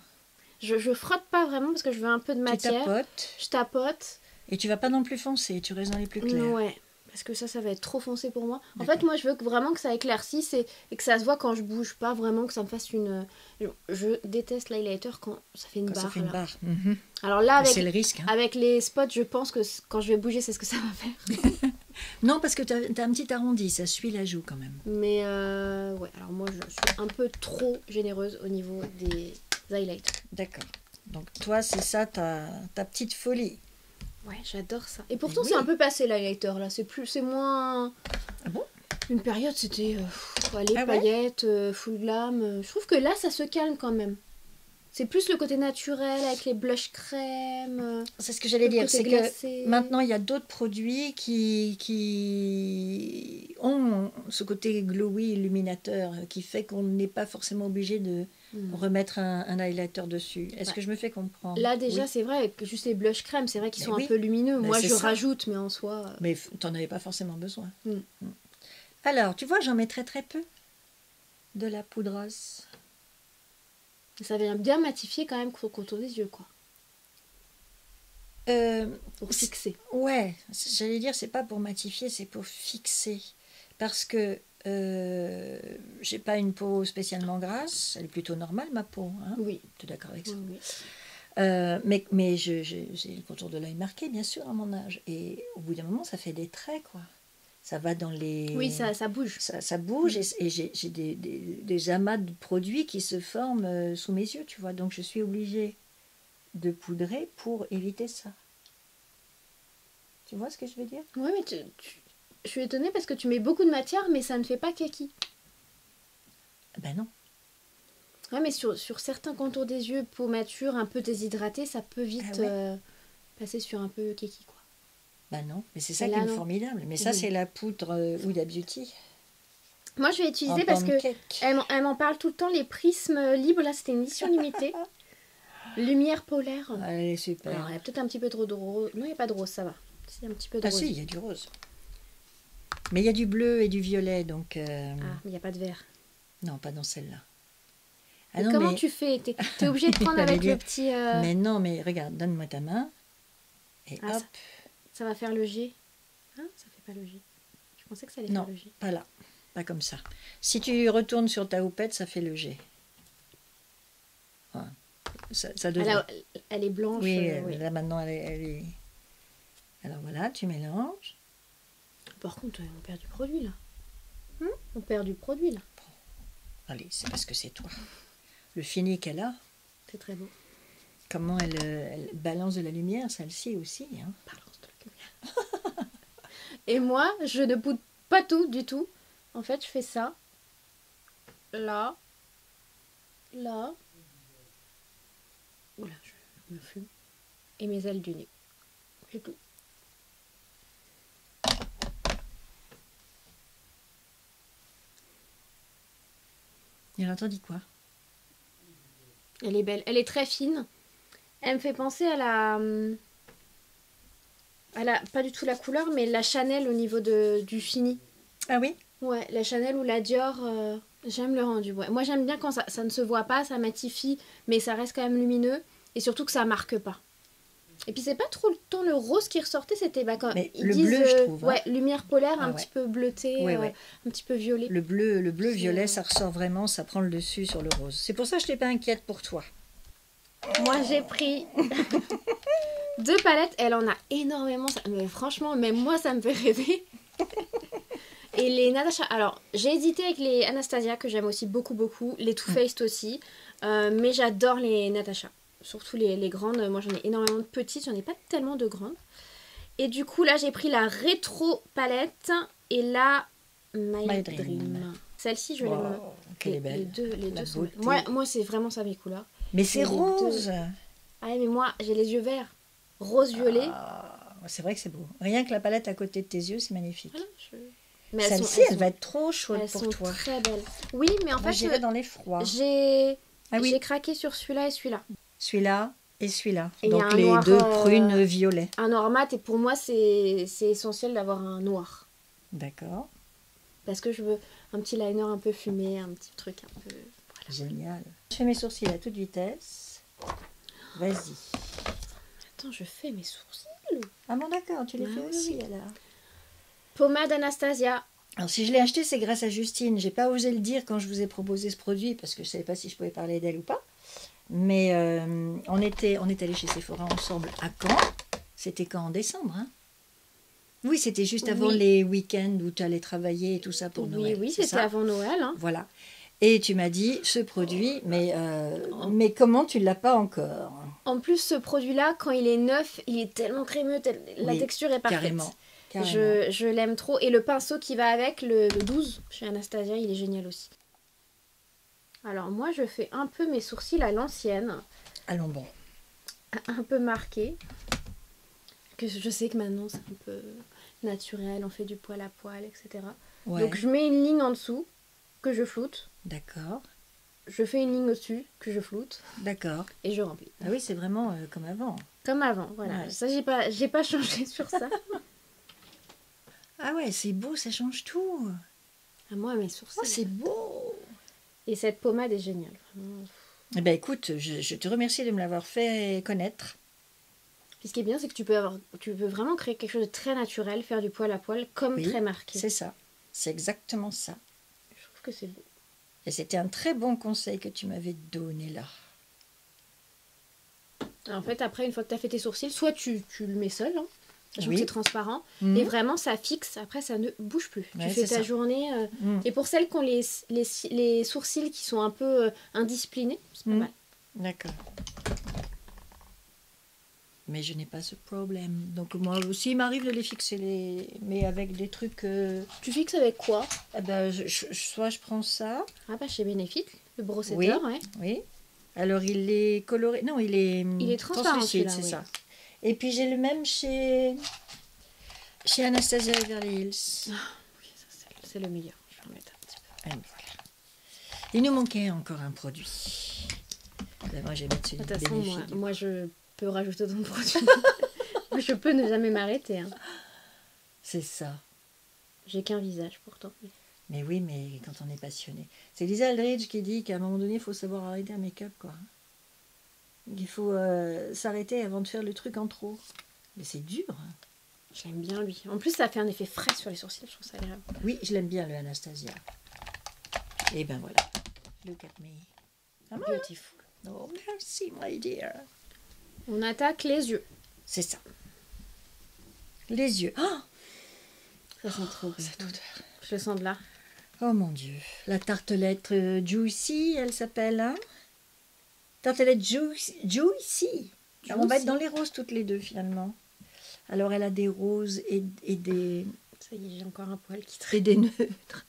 Je frotte pas vraiment parce que je veux un peu de matière. Tu tapotes. Je tapote. Et tu vas pas non plus foncer, tu restes dans les plus clairs. Ouais. Parce que ça va être trop foncé pour moi. En fait, moi, je veux vraiment que ça éclaircisse et que ça se voit quand je bouge. Pas vraiment que ça me fasse une... Je déteste l'highlighter quand ça fait une barre. Ça fait une là. barre. Alors là, C'est le risque. Hein. Avec les spots, je pense que quand je vais bouger, c'est ce que ça va faire. Non, parce que tu as un petit arrondi, ça suit la joue quand même. Mais ouais, alors moi, je suis un peu trop généreuse au niveau des highlighters. D'accord. Donc toi, c'est ça ta petite folie. Ouais, j'adore ça. Et pourtant, c'est un peu passé l'highlighter là. C'est moins. Ah bon? Une période, c'était allez, Ah ouais? paillettes, full glam. Je trouve que là, ça se calme quand même. C'est plus le côté naturel avec les blush crème. C'est ce que j'allais dire. C'est glacé. que maintenant, il y a d'autres produits qui ont ce côté glowy, illuminateur, qui fait qu'on n'est pas forcément obligé de remettre un highlighter dessus. Est-ce que je me fais comprendre? Là, déjà, Oui. c'est vrai, avec juste les blush crème, c'est vrai qu'ils sont oui. un peu lumineux. Ben, Moi, c'est je ça. rajoute, mais en soi... Mais t'en avais pas forcément besoin. Mm. Alors, tu vois, j'en mets très très peu de la poudreuse. Ça vient bien matifier quand même au contour des yeux, quoi. Pour fixer. Ouais, j'allais dire, c'est pas pour matifier, c'est pour fixer. Parce que j'ai pas une peau spécialement grasse, elle est plutôt normale, ma peau. Hein, Oui. tu es d'accord avec ça? Oui. Mais j'ai le contour de l'œil marqué, bien sûr, à mon âge. Et au bout d'un moment, ça fait des traits, quoi. Ça va dans les... Oui, ça bouge. Ça bouge et j'ai des amas de produits qui se forment sous mes yeux, tu vois. Donc, je suis obligée de poudrer pour éviter ça. Tu vois ce que je veux dire? Oui, mais je suis étonnée parce que tu mets beaucoup de matière, mais ça ne fait pas kaki. Ben non. Ouais, mais sur certains contours des yeux, peau mature, un peu déshydratée, ça peut vite passer sur un peu kaki, quoi. Ben non, mais c'est ça là, qui est non. formidable. Mais ça, Oui. c'est la poudre Huda Beauty. Moi, je vais utiliser En parce que pancake. elle m'en parle tout le temps, les prismes libres. Là, c'était une édition limitée. Lumière polaire. Elle est super. Alors, il y a peut-être un petit peu trop de rose. Non, il n'y a pas de rose, ça va. C'est un petit peu de Ah rose. si, il y a du rose. Mais il y a du bleu et du violet, donc... Ah, mais il n'y a pas de vert. Non, pas dans celle-là. Et comment tu fais? T'es obligée de prendre J'allais avec dire, le petit... Mais non, mais regarde, donne-moi ta main. Et Ah, hop. Ça va faire le G. Ah, ça fait pas le G. Je pensais que ça allait Non, faire le G. pas là. Pas comme ça. Si tu retournes sur ta houppette, ça fait le G. Voilà. Ça devrait... Elle est blanche. Oui, oui. là maintenant, elle est... Alors voilà, tu mélanges. Par contre, on perd du produit, là. On perd du produit, là. Allez, c'est parce que c'est toi. Le fini qu'elle a, C'est très beau. comment elle balance de la lumière, celle-ci aussi. Hein. Balance de la lumière. Et moi, je ne poudre pas tout du tout. En fait, je fais ça. Là. Là. Voilà, je me fume. Et mes ailes du nez. C'est tout. Il a entendu quoi? Elle est belle. Elle est très fine. Elle me fait penser à la... pas du tout la couleur, mais la Chanel au niveau du fini. Ah oui? Ouais, la Chanel ou la Dior, j'aime le rendu. Ouais. Moi, j'aime bien quand ça ne se voit pas, ça matifie, mais ça reste quand même lumineux. Et surtout que ça marque pas. Et puis, c'est pas trop le temps le rose qui ressortait, c'était quand Mais ils le disent, bleu, je trouve. Hein. Ouais, lumière polaire, Ah un ouais. petit peu bleuté, Ouais, ouais. un petit peu violet. Le bleu violet, ça ressort vraiment, ça prend le dessus sur le rose. C'est pour ça que je n'étais pas inquiète pour toi. Moi, j'ai pris 2 palettes. Elle en a énormément. Mais franchement, même moi, ça me fait rêver. Et les Natasha. Alors, j'ai hésité avec les Anastasia, que j'aime aussi beaucoup, beaucoup. Les Too Faced aussi. Mais j'adore les Natasha. Surtout les grandes. Moi, j'en ai énormément de petites. J'en ai pas tellement de grandes. Et du coup, là, j'ai pris la Rétro palette et la My Dream. Celle-ci, je l'aime. Qu'elle est belle. Les deux sont beauté. belles. Moi, c'est vraiment ça mes couleurs. Mais c'est rose. Ah mais moi, j'ai les yeux verts. Rose-violet. C'est vrai que c'est beau. Rien que la palette à côté de tes yeux, c'est magnifique. Voilà, mais celle-ci, elle va être trop chaude pour toi. Elles sont très belles. Oui, mais en fait, j'irai dans les froids. J'ai craqué sur celui-là et celui-là. Celui-là et celui-là. Et donc les deux prunes violet. Un noir mat, et pour moi, c'est essentiel d'avoir un noir. D'accord. Parce que je veux un petit liner un peu fumé, un petit truc un peu... Voilà. Génial. Je fais mes sourcils à toute vitesse. Vas-y. Attends, je fais mes sourcils. Ah bon, d'accord, tu les fais aussi alors. Pommade Anastasia. Alors si je l'ai acheté, c'est grâce à Justine. J'ai pas osé le dire quand je vous ai proposé ce produit parce que je savais pas si je pouvais parler d'elle ou pas. Mais on est allé chez Sephora ensemble à Caen. C'était quand, en décembre, hein? Oui, c'était juste avant les week-ends où tu allais travailler et tout ça pour Noël. Oui, c'était avant Noël. Hein. Voilà. Et tu m'as dit, ce produit, mais comment tu ne l'as pas encore? En plus, ce produit-là, quand il est neuf, il est tellement crémeux, la texture est parfaite. Carrément. Je l'aime trop. Et le pinceau qui va avec, le 12, chez Anastasia, il est génial aussi. Alors moi, je fais un peu mes sourcils à l'ancienne. Allons bon. Un peu marqués. Que je sais que maintenant, c'est un peu naturel, on fait du poil à poil, etc. Ouais. Donc je mets une ligne en dessous, que je floute. D'accord. Je fais une ligne au-dessus, que je floute. D'accord. Et je remplis. Ah oui, c'est vraiment comme avant. Comme avant, voilà. Ouais. Ça, j'ai pas changé sur ça. Ah ouais, c'est beau, ça change tout. Ah, moi, mes sourcils. Oh, c'est beau. Et cette pommade est géniale. Vraiment. Eh ben, écoute, je te remercie de me l'avoir fait connaître. Puis ce qui est bien, c'est que tu peux vraiment créer quelque chose de très naturel, faire du poil à poil, comme très marqué. C'est ça. C'est exactement ça. Je trouve que c'est beau. Et c'était un très bon conseil que tu m'avais donné là. Alors, en fait, après, une fois que tu as fait tes sourcils, soit tu le mets seul, hein, sachant que c'est transparent, et vraiment ça fixe, après ça ne bouge plus. Tu fais ta journée. Et pour celles qui ont les sourcils qui sont un peu indisciplinés, c'est pas mal. D'accord. Mais je n'ai pas ce problème. Donc moi aussi, il m'arrive de les fixer, mais avec des trucs... Tu fixes avec quoi? Eh ben, soit je prends ça. Ah bah chez Benefit, le brossetteur, Oui. Alors il est coloré... Non, il est transparent, c'est ça. Et puis j'ai le même chez Anastasia Beverly Hills. Ah, oui, ça c'est le meilleur. Je vais en mettre un petit peu. Et voilà. Il nous manquait encore un produit. Ben, moi, je vais mettre celui de Benefit. Moi, je peux rajouter d'autres produits. Moi, je peux ne jamais m'arrêter. Hein. C'est ça. J'ai qu'un visage pourtant. Mais oui, mais quand on est passionné. C'est Lisa Eldridge qui dit qu'à un moment donné, il faut savoir arrêter un make-up, quoi. Il faut s'arrêter avant de faire le truc en trop. Mais c'est dur. Hein. Je l'aime bien, lui. En plus, ça fait un effet frais sur les sourcils. Je trouve ça agréable. Oui, je l'aime bien, le Anastasia. Et ben voilà. Look at me. Beautiful. Oh, merci, my dear. On attaque les yeux. C'est ça. Les yeux. Oh, ça sent trop bon. Cette odeur. Je le sens de là. Oh mon Dieu. La tartelette Juicy, elle s'appelle, hein? Tartelette Juicy. Alors, on va être dans les roses toutes les deux, finalement. Alors, elle a des roses et des... Ça y est, j'ai encore un poil qui traîne. Et des neutres.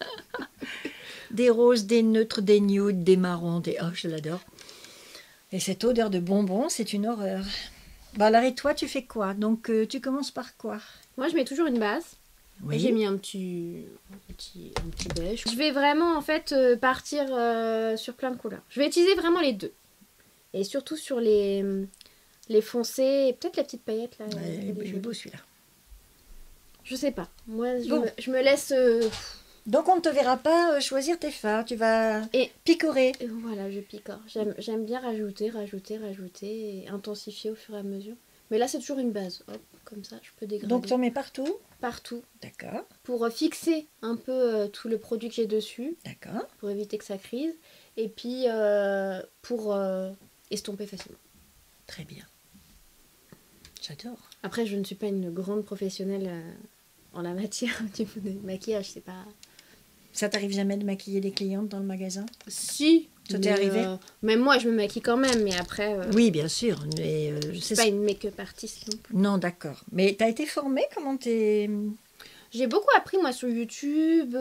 Des roses, des neutres, des nudes, des marrons, des... Oh, je l'adore. Et cette odeur de bonbons, c'est une horreur. Bah alors, et toi, tu fais quoi? Donc, tu commences par quoi? Moi, je mets toujours une base. Oui. J'ai mis un petit beige. Je vais vraiment, en fait, partir sur plein de couleurs. Je vais utiliser vraiment les deux. Et surtout sur les foncés et peut-être la petite paillette là. Ouais, il est beau celui-là. Je sais pas. Moi, je me laisse... Donc on ne te verra pas choisir tes fards, tu vas picorer. Et voilà, je picore. J'aime bien rajouter et intensifier au fur et à mesure. Mais là, c'est toujours une base. Hop, comme ça, je peux dégrader. Donc tu en mets partout? Partout. D'accord. Pour fixer un peu tout le produit que j'ai dessus. D'accord. Pour éviter que ça crise. Et puis pour estomper facilement. Très bien. J'adore. Après, je ne suis pas une grande professionnelle en la matière au niveau du maquillage, c'est pas... Ça t'arrive jamais de maquiller des clientes dans le magasin? Si. Ça t'est arrivé? Même moi, je me maquille quand même, mais après... Oui, bien sûr. Mais je suis pas une make-up artiste non plus. Non, d'accord. Mais t'as été formée? Comment t'es... J'ai beaucoup appris, moi, sur YouTube.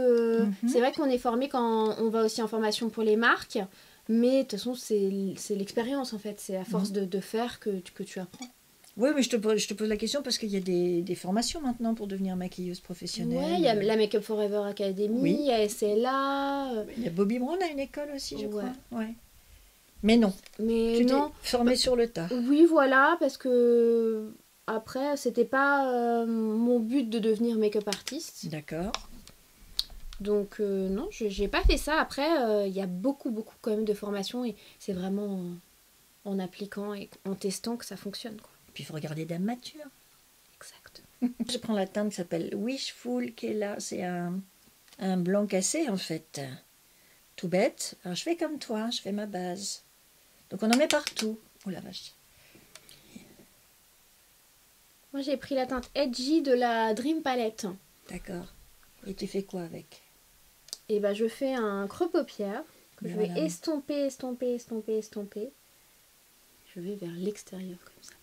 C'est vrai qu'on est formé quand on va aussi en formation pour les marques. Mais de toute façon, c'est l'expérience, en fait. C'est à force de faire que tu apprends. Oui, mais je te pose la question parce qu'il y a des formations maintenant pour devenir maquilleuse professionnelle. Ouais, il y a la Make Up Forever Academy, il y a SLA. Il y a Bobbi Brown à une école aussi, je crois. Ouais. Mais non. Mais tu non. t'es formée sur le tas. Oui, voilà, parce que après, c'était pas mon but de devenir make-up artiste. D'accord. Donc non, j'ai pas fait ça. Après, il y a beaucoup quand même de formations et c'est vraiment en appliquant et en testant que ça fonctionne, quoi. Puis il faut regarder Dame Mature. Exact. Je prends la teinte qui s'appelle Wishful, qui est là. C'est un blanc cassé, en fait. Tout bête. Alors je fais comme toi, je fais ma base. Donc on en met partout. Oh la vache. Moi j'ai pris la teinte Edgy de la Dream Palette. D'accord. Et tu fais quoi avec? Et ben je fais un creux paupière que je vais estomper. Je vais vers l'extérieur comme ça.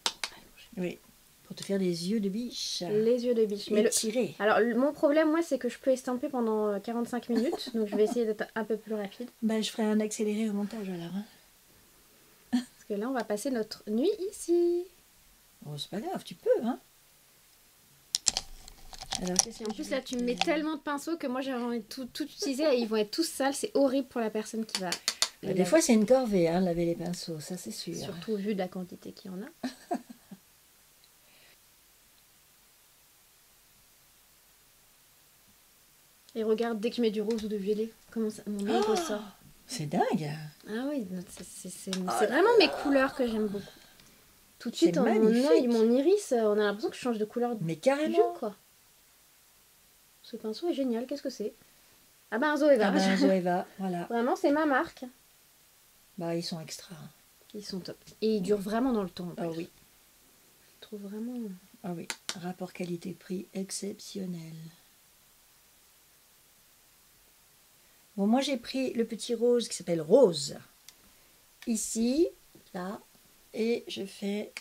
Oui, pour te faire des yeux de biche. Les yeux de biche. Mais tirer. Alors, mon problème, moi, c'est que je peux estamper pendant 45 minutes. Donc, je vais essayer d'être un peu plus rapide. Ben, je ferai un accéléré au montage, alors. Hein. Parce que là, on va passer notre nuit ici. Oh, c'est pas grave, tu peux, hein. Alors, et en plus, là, tu me mets tellement de pinceaux que moi, j'ai envie de tout utiliser. Et ils vont être tous sales. C'est horrible pour la personne qui va... Des fois, c'est une corvée, hein, laver les pinceaux. Ça, c'est sûr. Surtout vu de la quantité qu'il y en a. Et regarde, dès que je mets du rose ou de violet, comment ça, mon nez ressort. C'est dingue. Ah oui, c'est vraiment mes couleurs que j'aime beaucoup. Tout de suite, mon œil, mon iris, on a l'impression que je change de couleur. Mais carrément. Quoi. Ce pinceau est génial, qu'est-ce que c'est? Ah ben un Zoeva. Ah ben un Zoeva, voilà. Vraiment, c'est ma marque. Bah, ils sont extra. Ils sont top. Et ils durent vraiment dans le temps. Ah oui. Je trouve vraiment... Ah oui, rapport qualité-prix exceptionnel. Bon, moi j'ai pris le petit rose qui s'appelle Rose. Ici, là, et je fais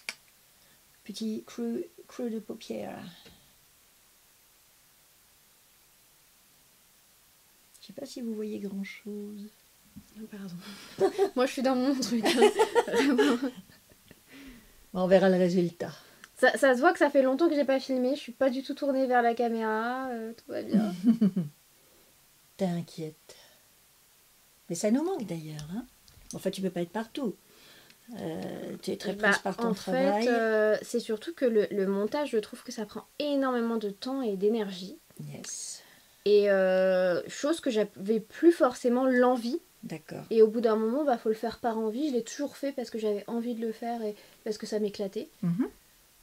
petit creux de paupière. Je sais pas si vous voyez grand chose. Pardon. Moi je suis dans mon truc. Hein. On verra le résultat. Ça se voit que ça fait longtemps que j'ai pas filmé. Je suis pas du tout tournée vers la caméra. Tout va bien. T'inquiète. Mais ça nous manque d'ailleurs. Hein. Enfin, tu peux pas être partout. Tu es très prise par ton travail. En fait, c'est surtout que le montage, je trouve que ça prend énormément de temps et d'énergie. Yes. Et chose que j'avais plus forcément l'envie. D'accord. Et au bout d'un moment, bah, faut le faire par envie. Je l'ai toujours fait parce que j'avais envie de le faire et parce que ça m'éclatait.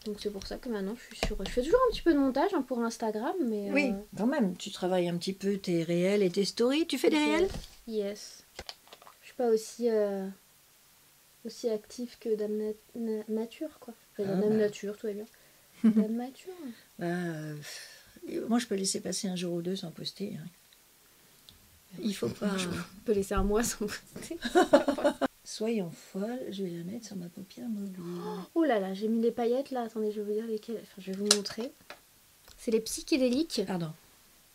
Donc c'est pour ça que maintenant je suis sûre. Je fais toujours un petit peu de montage hein, pour Instagram, mais... Oui, quand même. Tu travailles un petit peu tes réels et tes stories. Tu fais des réels? Yes. Je suis pas aussi active que Dame Nature, quoi. Dame Nature, tout va bien. Dame Nature. Moi, je peux laisser passer un jour ou deux sans poster. Hein. Il faut pas... Je peux laisser un mois sans poster. Soyons folles, je vais la mettre sur ma paupière mobile. Oh là là, j'ai mis les paillettes là. Attendez, je vais vous dire lesquelles. Enfin, je vais vous montrer. C'est les psychédéliques. Pardon.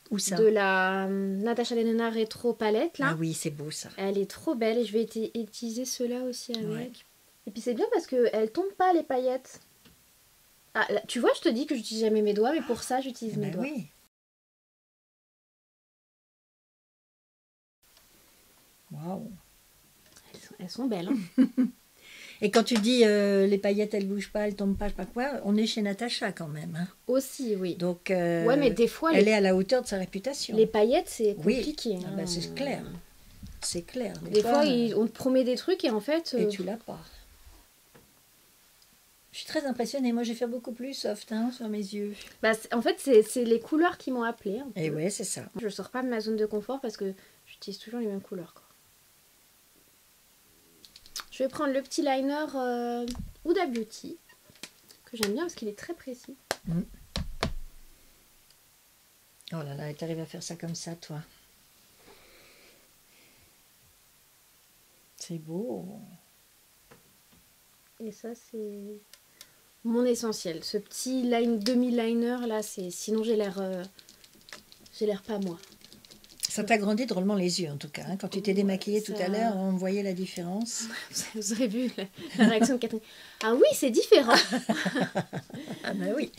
Où ça? De la Natasha Denona Rétro Palette là. Ah oui, c'est beau ça. Elle est trop belle et je vais utiliser ceux-là aussi avec. Ouais. Et puis c'est bien parce qu'elles tombent pas les paillettes. Ah, là, tu vois, je te dis que j'utilise jamais mes doigts, mais pour ça, j'utilise mes doigts. Oui. Waouh. Elles sont belles. Hein. Et quand tu dis les paillettes, elles bougent pas, elles tombent pas, je sais pas quoi, on est chez Natacha quand même. Hein. Aussi, oui. Donc, ouais, mais des fois, elle est à la hauteur de sa réputation. Les paillettes, c'est compliqué. Oui, hein. bah, c'est clair. C'est clair. Des fois, on te promet des trucs et en fait... Et tu l'as pas. Je suis très impressionnée. Moi, j'ai fait beaucoup plus soft hein, sur mes yeux. Bah, en fait, c'est les couleurs qui m'ont appelée. Et ouais, c'est ça. Je sors pas de ma zone de confort parce que j'utilise toujours les mêmes couleurs. Quoi. Je vais prendre le petit liner Huda Beauty, que j'aime bien parce qu'il est très précis. Oh là là, et t'arrives à faire ça comme ça, toi. C'est beau. Et ça, c'est mon essentiel. Ce petit demi-liner là, c'est sinon j'ai l'air pas moi. Ça t'a grandi drôlement les yeux en tout cas. Hein. Quand tu t'es démaquillée ça... tout à l'heure, on voyait la différence. Vous aurez vu la réaction de Catherine. Ah oui, c'est différent. Ah bah oui.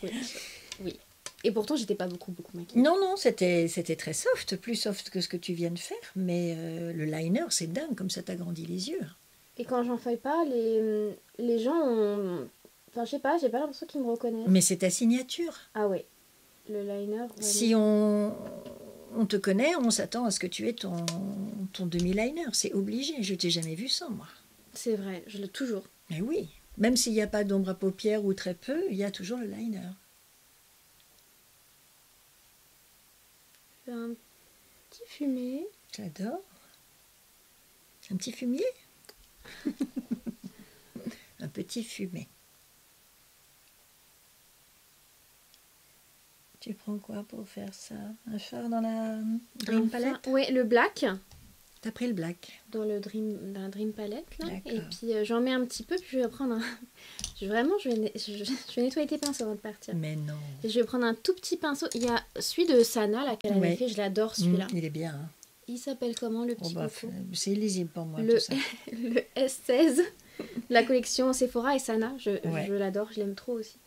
Oui. Et pourtant, j'étais pas beaucoup maquillée. Non, non, c'était très soft, plus soft que ce que tu viens de faire. Mais le liner, c'est dingue, comme ça t'a grandi les yeux. Et quand j'en fais pas, les gens ont... Enfin, je sais pas, j'ai pas l'impression qu'ils me reconnaissent. Mais c'est ta signature. Ah ouais, le liner. Vraiment. Si on te connaît, on s'attend à ce que tu aies ton demi-liner. C'est obligé. Je t'ai jamais vu sans, moi. C'est vrai, je l'ai toujours. Mais oui. Même s'il n'y a pas d'ombre à paupières ou très peu, il y a toujours le liner. Un petit fumier. J'adore. Un petit fumier. Un petit fumet. Tu prends quoi pour faire ça? Un fard dans la Dream Palette? Oui, le black. T'as pris le black? Dans la Dream Palette, là. D'accord. Et puis j'en mets un petit peu, puis je vais prendre un... Vraiment, je vais nettoyer tes pinceaux avant de partir. Mais non. Et je vais prendre un tout petit pinceau. Il y a celui de Sana, là, qu'elle avait fait. Je l'adore, celui-là. Il est bien. Hein. Il s'appelle comment, le petit coco? C'est illisible pour moi, le, tout ça. Le S16, la collection Sephora et Sana. Je l'adore, je l'aime trop aussi.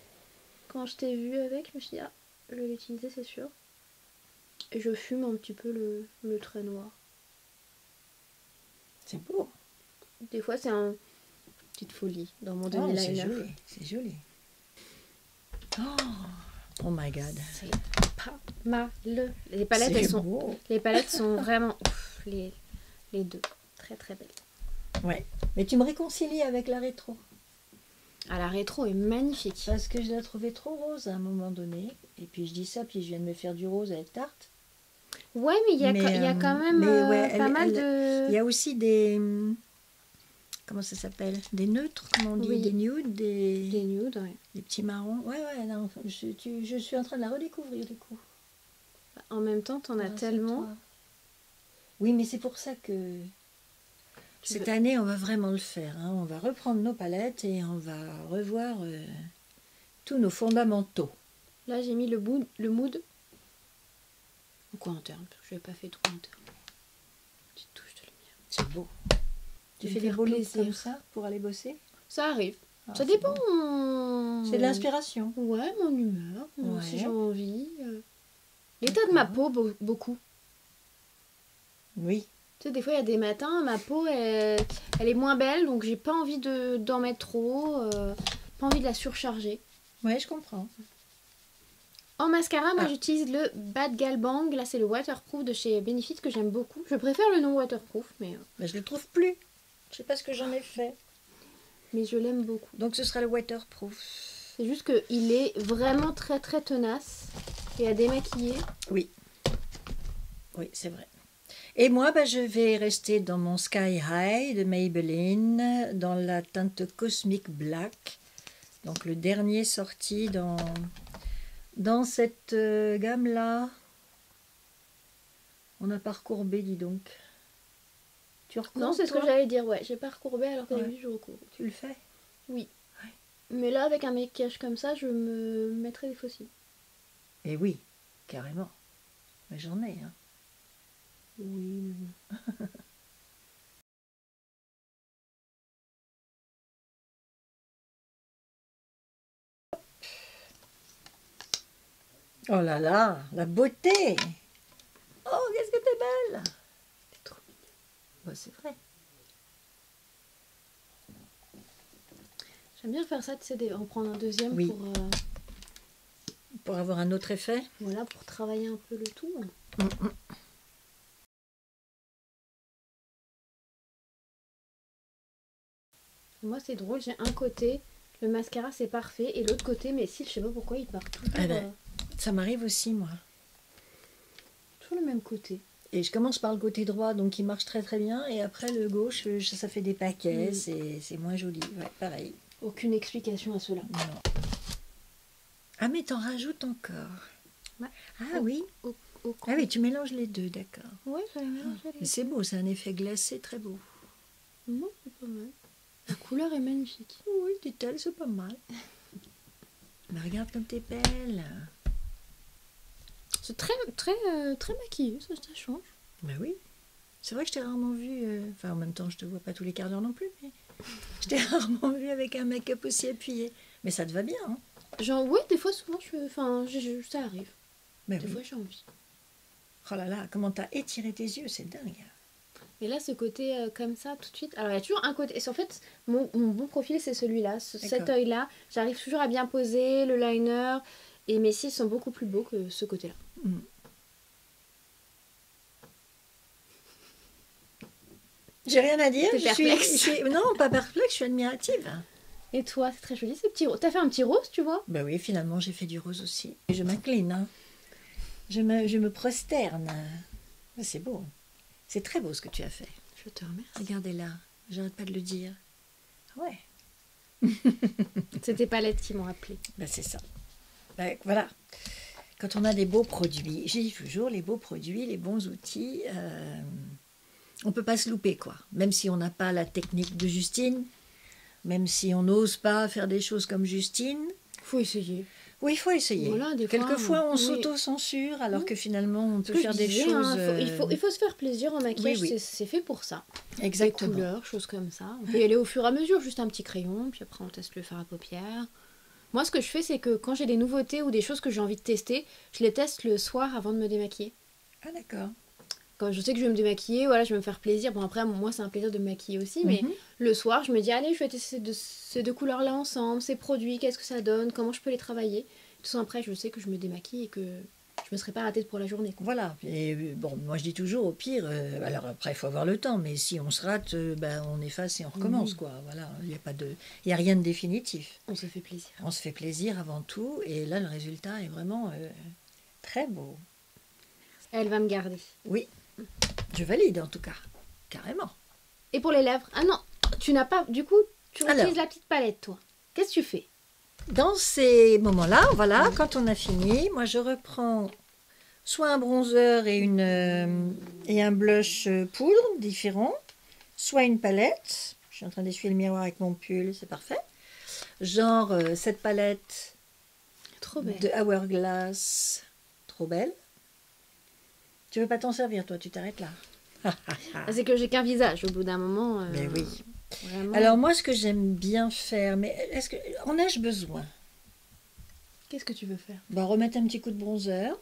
Quand je t'ai vu avec, je me suis dit, ah, je vais l'utiliser, c'est sûr. Et je fume un petit peu le trait noir. C'est beau. Des fois, c'est une petite folie dans mon demi-liner. C'est joli, c'est joli. Oh my god. C'est pas mal. Les palettes, les palettes sont vraiment ouf, les deux. Très très belles. Ouais. Mais tu me réconcilies avec la rétro. Ah, la rétro est magnifique. Parce que je la trouvais trop rose à un moment donné. Et puis je dis ça, puis je viens de me faire du rose avec Tarte. Ouais, mais il y a quand même pas mal de... Il y a aussi des... Comment ça s'appelle? Des neutres, comment on dit? Oui. Des nudes, Des nudes, ouais. Des petits marrons. Ouais, non, je suis en train de la redécouvrir du coup. En même temps, t'en as tellement... Oui, mais c'est pour ça que... Cette année, on va vraiment le faire. Hein. On va reprendre nos palettes et on va revoir tous nos fondamentaux. Là, j'ai mis le mood au cointeur, parce que je n'ai pas fait de cointeur. Petite touche de lumière. C'est beau. Tu fais des beaux looks comme ça pour aller bosser? Ça arrive. Ça dépend. Bon. C'est de l'inspiration. Ouais, mon humeur, si j'ai envie. L'état de ma peau, beaucoup. Oui. Tu sais, des fois, il y a des matins, ma peau, elle est moins belle, donc j'ai pas envie d'en mettre trop, pas envie de la surcharger. Ouais, je comprends. En mascara, moi, j'utilise le Bad Gal Bang. Là, c'est le waterproof de chez Benefit que j'aime beaucoup. Je préfère le non waterproof, mais... je le trouve plus. Je sais pas ce que j'en ai fait. Mais je l'aime beaucoup. Donc, ce sera le waterproof. C'est juste qu'il est vraiment très, très tenace et à démaquiller. Oui. Oui, c'est vrai. Et moi, je vais rester dans mon Sky High de Maybelline, dans la teinte Cosmic Black. Donc le dernier sorti dans cette gamme-là. On n'a pas recourbé, dis donc. Tu recourbes? Non, c'est ce que j'allais dire, ouais. J'ai pas recourbé alors qu'au début, je recourbe. Tu le fais? Oui. Ouais. Mais là, avec un maquillage comme ça, je me mettrais des faux cils. Et oui, carrément. Mais j'en ai, hein. Oui, mais bon. Oh là là, la beauté! Oh, qu'est-ce que t'es belle! T'es trop mignonne. Bah, c'est vrai. J'aime bien faire ça, tu sais, en prendre un deuxième pour avoir un autre effet. Voilà, pour travailler un peu le tout. Moi, c'est drôle, j'ai un côté, le mascara c'est parfait, et l'autre côté, mes cils, je sais pas pourquoi, ils partent toujours... Ça m'arrive aussi, moi. Toujours le même côté. Et je commence par le côté droit, donc il marche très très bien. Et après, le gauche, ça fait des paquets, c'est moins joli. Ouais, pareil. Aucune explication à cela. Non. Ah, mais t'en rajoutes encore. Ouais. Ah oui. Ah oui, tu mélanges les deux, d'accord. Ouais, je vais mélanger les Mais c'est beau, c'est un effet glacé très beau. Non, c'est pas mal. La couleur est magnifique. Oui, dit-elle, c'est pas mal. Mais regarde comme t'es belle. C'est très, très, très maquillé, ça change. Ben oui. C'est vrai que je t'ai rarement vu. Enfin, en même temps, je te vois pas tous les quarts d'heure non plus. Mais je t'ai rarement vu avec un make-up aussi appuyé. Mais ça te va bien, hein? Genre, ouais, des fois, souvent, ça arrive. Ben Des oui. fois, j'ai envie. Oh là là, comment t'as étiré tes yeux, c'est dingue. Mais là, ce côté comme ça, tout de suite. Alors, il y a toujours un côté. Et en fait, mon bon profil, c'est celui-là. Cet œil-là. J'arrive toujours à bien poser le liner. Et mes cils sont beaucoup plus beaux que ce côté-là. Mm. J'ai rien à dire. T'es perplexe. Non, pas perplexe, je suis admirative. Et toi, c'est très joli, ce petit rose. T'as fait un petit rose, tu vois? Ben oui, finalement, j'ai fait du rose aussi. Et je m'incline, hein. Je me prosterne. C'est beau. C'est très beau ce que tu as fait. Je te remercie. Regardez là, j'arrête pas de le dire. Ouais. C'est tes palettes qui m'ont appelé. Ben c'est ça. Ben, voilà. Quand on a des beaux produits, j'ai dit toujours, les beaux produits, les bons outils, on ne peut pas se louper, quoi. Même si on n'a pas la technique de Justine, même si on n'ose pas faire des choses comme Justine. Faut essayer. Oui, il faut essayer. Voilà, Quelquefois, on oui. s'auto-censure, alors que finalement, on peut Je faire des disais, choses... hein, il faut se faire plaisir en maquillage, Oui. c'est fait pour ça. Exactement. Des couleurs, choses comme ça. On peut y aller au fur et à mesure, juste un petit crayon, puis après on teste le fard à paupières. Moi, ce que je fais, c'est que quand j'ai des nouveautés ou des choses que j'ai envie de tester, je les teste le soir avant de me démaquiller. Ah d'accord. Quand je sais que je vais me démaquiller, voilà, je vais me faire plaisir. Bon, après, moi, c'est un plaisir de me maquiller aussi, mais le soir, je me dis, allez, je vais tester ces deux couleurs-là ensemble, ces produits, qu'est-ce que ça donne, comment je peux les travailler. Tout ça, après, je sais que je me démaquille et que je me serais pas ratée pour la journée, quoi. Voilà. Et bon, moi je dis toujours, au pire, alors après, il faut avoir le temps, mais si on se rate, on efface et on recommence, quoi. Voilà, il n'y a rien de définitif. On se fait plaisir. On se fait plaisir avant tout, et là, le résultat est vraiment très beau. Elle va me garder. Oui, je valide en tout cas, carrément. Et pour les lèvres? Ah non, tu n'as pas... Du coup, tu utilises la petite palette, toi. Qu'est-ce que tu fais? Dans ces moments-là, voilà, quand on a fini, moi je reprends soit un bronzer et un blush poudre différent, soit une palette. Je suis en train d'essuyer le miroir avec mon pull, c'est parfait. Genre cette palette Trop belle. de Hourglass, trop belle. Tu veux pas t'en servir, toi, tu t'arrêtes là. C'est que j'ai qu'un visage au bout d'un moment. Mais oui. Vraiment. Alors moi, ce que j'aime bien faire, mais est-ce que en ai-je besoin? Qu'est-ce que tu veux faire? Remettre un petit coup de bronzer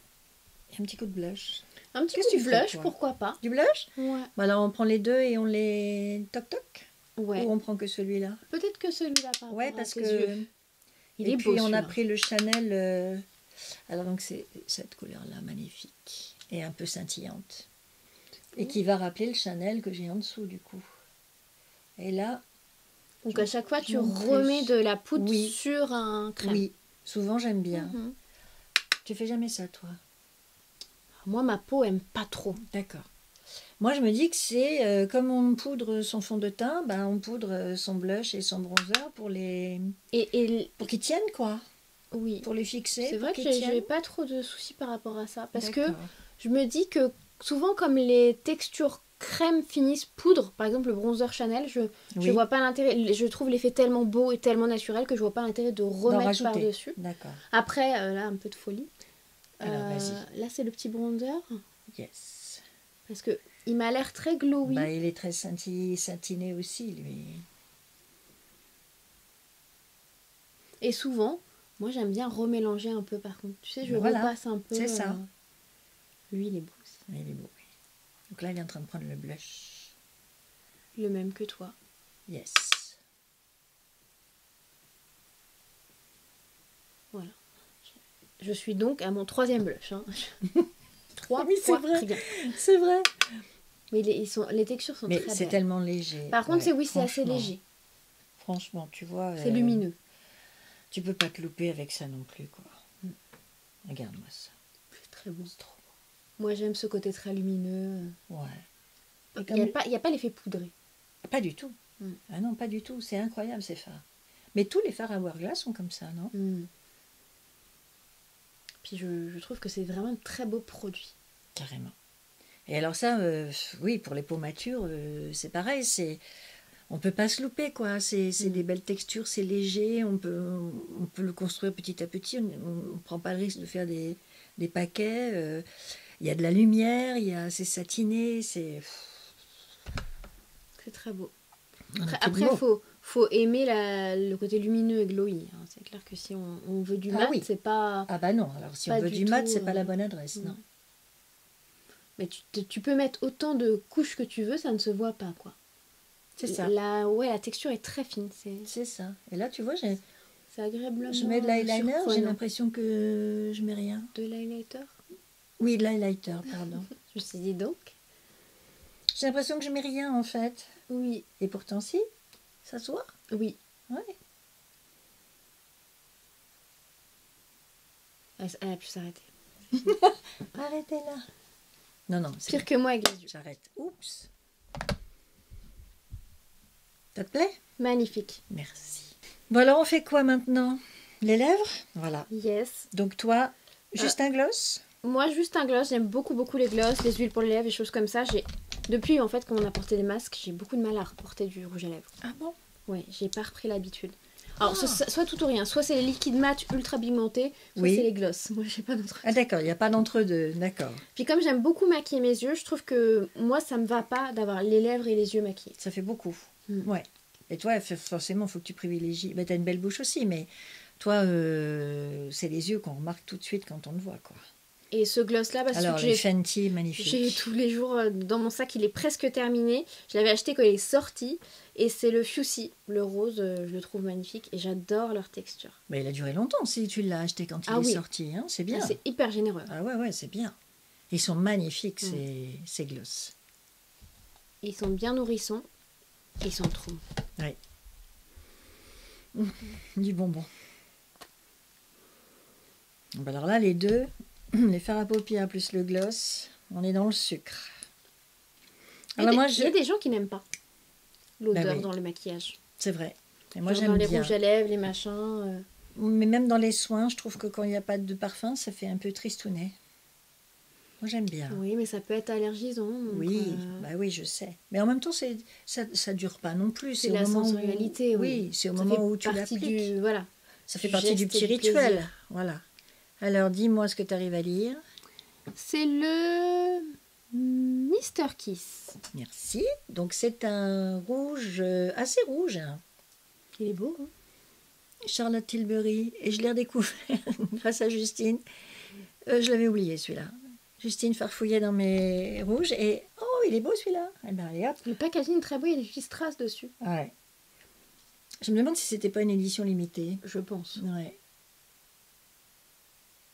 et un petit coup de blush. Un petit Qu'est-ce coup que de tu fais, blush, toi? pourquoi pas? Du blush? Ouais. Alors on prend les deux et on les toc-toc? Ouais. Ou on prend que celui-là? Peut-être que celui-là, par Ouais, rapport à parce tes que... yeux. Il et est puis beau, on a celui-là. pris le Chanel... Alors donc c'est cette couleur-là, magnifique. Et un peu scintillante. Et qui va rappeler le Chanel que j'ai en dessous, du coup. Et là... Donc à chaque fois, tu en remets plus. de la poudre Oui. sur un crème. Oui, souvent j'aime bien. Mhm. Tu fais jamais ça, toi? Moi, ma peau aime pas trop. D'accord. Moi, je me dis que c'est comme on poudre son fond de teint, on poudre son blush et son bronzer pour qu'ils tiennent, quoi. Oui. Pour les fixer. C'est vrai que qu'ils j'ai tiennent. pas trop de soucis par rapport à ça. Parce que D'accord. je me dis que souvent, comme les textures crème finissent poudre, par exemple le bronzer Chanel, je vois pas l'intérêt. Je trouve l'effet tellement beau et tellement naturel que je vois pas l'intérêt de remettre par-dessus. D'accord. Après, là, un peu de folie. Alors, vas-y. Là, c'est le petit bronzer. Yes. Parce que il m'a l'air très glowy. Il est très scintiné aussi, lui. Et souvent, moi, j'aime bien remélanger un peu, par contre. Tu sais, je repasse un peu. C'est ça. Lui, il est beau aussi. Il est beau, oui. Donc là, il est en train de prendre le blush. Le même que toi. Yes. Voilà. Je suis donc à mon 3e blush. Hein. 3 oui, c'est vrai. C'est vrai. Mais les textures sont très belles. Mais c'est tellement léger. Par contre, c'est assez léger. Franchement, tu vois... C'est lumineux. Tu peux pas te louper avec ça non plus, quoi. Regarde-moi ça. C'est très beau. C'est trop Moi, j'aime ce côté très lumineux. Ouais. Et Il n'y a pas l'effet poudré. Pas du tout. Ah non, pas du tout. C'est incroyable ces fards. Mais tous les fards Hourglass sont comme ça, non? Puis je trouve que c'est vraiment un très beau produit. Carrément. Et alors ça, oui, pour les peaux matures, c'est pareil. On peut pas se louper, quoi. C'est des belles textures, c'est léger. On peut le construire petit à petit. On ne prend pas le risque de faire des paquets. Il y a de la lumière, c'est satiné, c'est très beau. Après, faut aimer le côté lumineux et glowy. Hein. C'est clair que si on veut du mat, c'est pas... Ah bah non, alors si on veut du mat, c'est pas la bonne adresse, non. Mais tu peux mettre autant de couches que tu veux, ça ne se voit pas, quoi. C'est ça. La texture est très fine. C'est ça. Et là, tu vois, c'est agréablement je mets de l'eyeliner, j'ai l'impression que je mets rien. De l'highlighter? Oui, de l'highlighter, pardon. Je me suis dit donc. J'ai l'impression que je mets rien, en fait. Oui. Et pourtant, si, ça se voit. Oui. Ouais. Elle a pu s'arrêter. Arrêtez là. Non, c'est pire que moi avec les yeux. J'arrête. Oups. Ça te plaît? Magnifique. Merci. Bon, alors on fait quoi maintenant? Les lèvres? Voilà. Yes. Donc toi, juste un gloss? Moi, juste un gloss. J'aime beaucoup les glosses, les huiles pour les lèvres, les choses comme ça. Depuis, en fait, quand on a porté des masques, j'ai beaucoup de mal à reporter du rouge à lèvres. Ah bon? Ouais, j'ai pas repris l'habitude. Alors, soit tout ou rien. Soit c'est les liquides mat ultra pigmentés, soit c'est les glosses. Moi, j'ai pas d'entre-deux. Ah d'accord, il n'y a pas d'entre-deux, d'accord. Puis comme j'aime beaucoup maquiller mes yeux, je trouve que moi, ça me va pas d'avoir les lèvres et les yeux maquillés. Ça fait beaucoup. Ouais. Et toi, forcément, il faut que tu privilégies... Bah, tu as une belle bouche aussi, mais toi, c'est les yeux qu'on remarque tout de suite quand on le voit, quoi. Et ce gloss-là, parce alors, que le Fenty, magnifique. J'ai tous les jours dans mon sac, il est presque terminé. Je l'avais acheté quand il est sorti. Et c'est le Fussy, le rose, je le trouve magnifique. Et j'adore leur texture. Bah, il a duré longtemps si tu l'as acheté quand il est sorti. Hein, c'est bien. C'est hyper généreux. Ah ouais, c'est bien. Ils sont magnifiques, ces gloss. Ils sont bien nourrissants. Et ils sont trop. Oui. Du bonbon. Bah alors là, les deux, les fards à paupières plus le gloss, on est dans le sucre. Alors il y a des gens qui n'aiment pas l'odeur dans le maquillage. C'est vrai. Et moi, j'aime bien. Dans les rouges à lèvres, les machins. Mais même dans les soins, je trouve que quand il n'y a pas de parfum, ça fait un peu tristounet. Moi, j'aime bien. Oui, mais ça peut être allergisant. Oui, bah oui, je sais. Mais en même temps, ça dure pas non plus. C'est la sensorialité. Oui, c'est au moment où tu l'appliques. Voilà. Ça fait partie du petit rituel. Voilà. Alors, dis-moi ce que tu arrives à lire. C'est le Mr. Kiss. Merci. Donc, c'est un rouge, assez rouge. Il est beau. Hein, Charlotte Tilbury. Et je l'ai redécouvert grâce à Justine. Je l'avais oublié, celui-là. Justine farfouillait dans mes rouges et oh, il est beau celui-là. Eh ben, allez, hop. Le packaging est très beau, il y a des petites strass dessus. Ouais. Je me demande si c'était pas une édition limitée. Je pense. Ouais.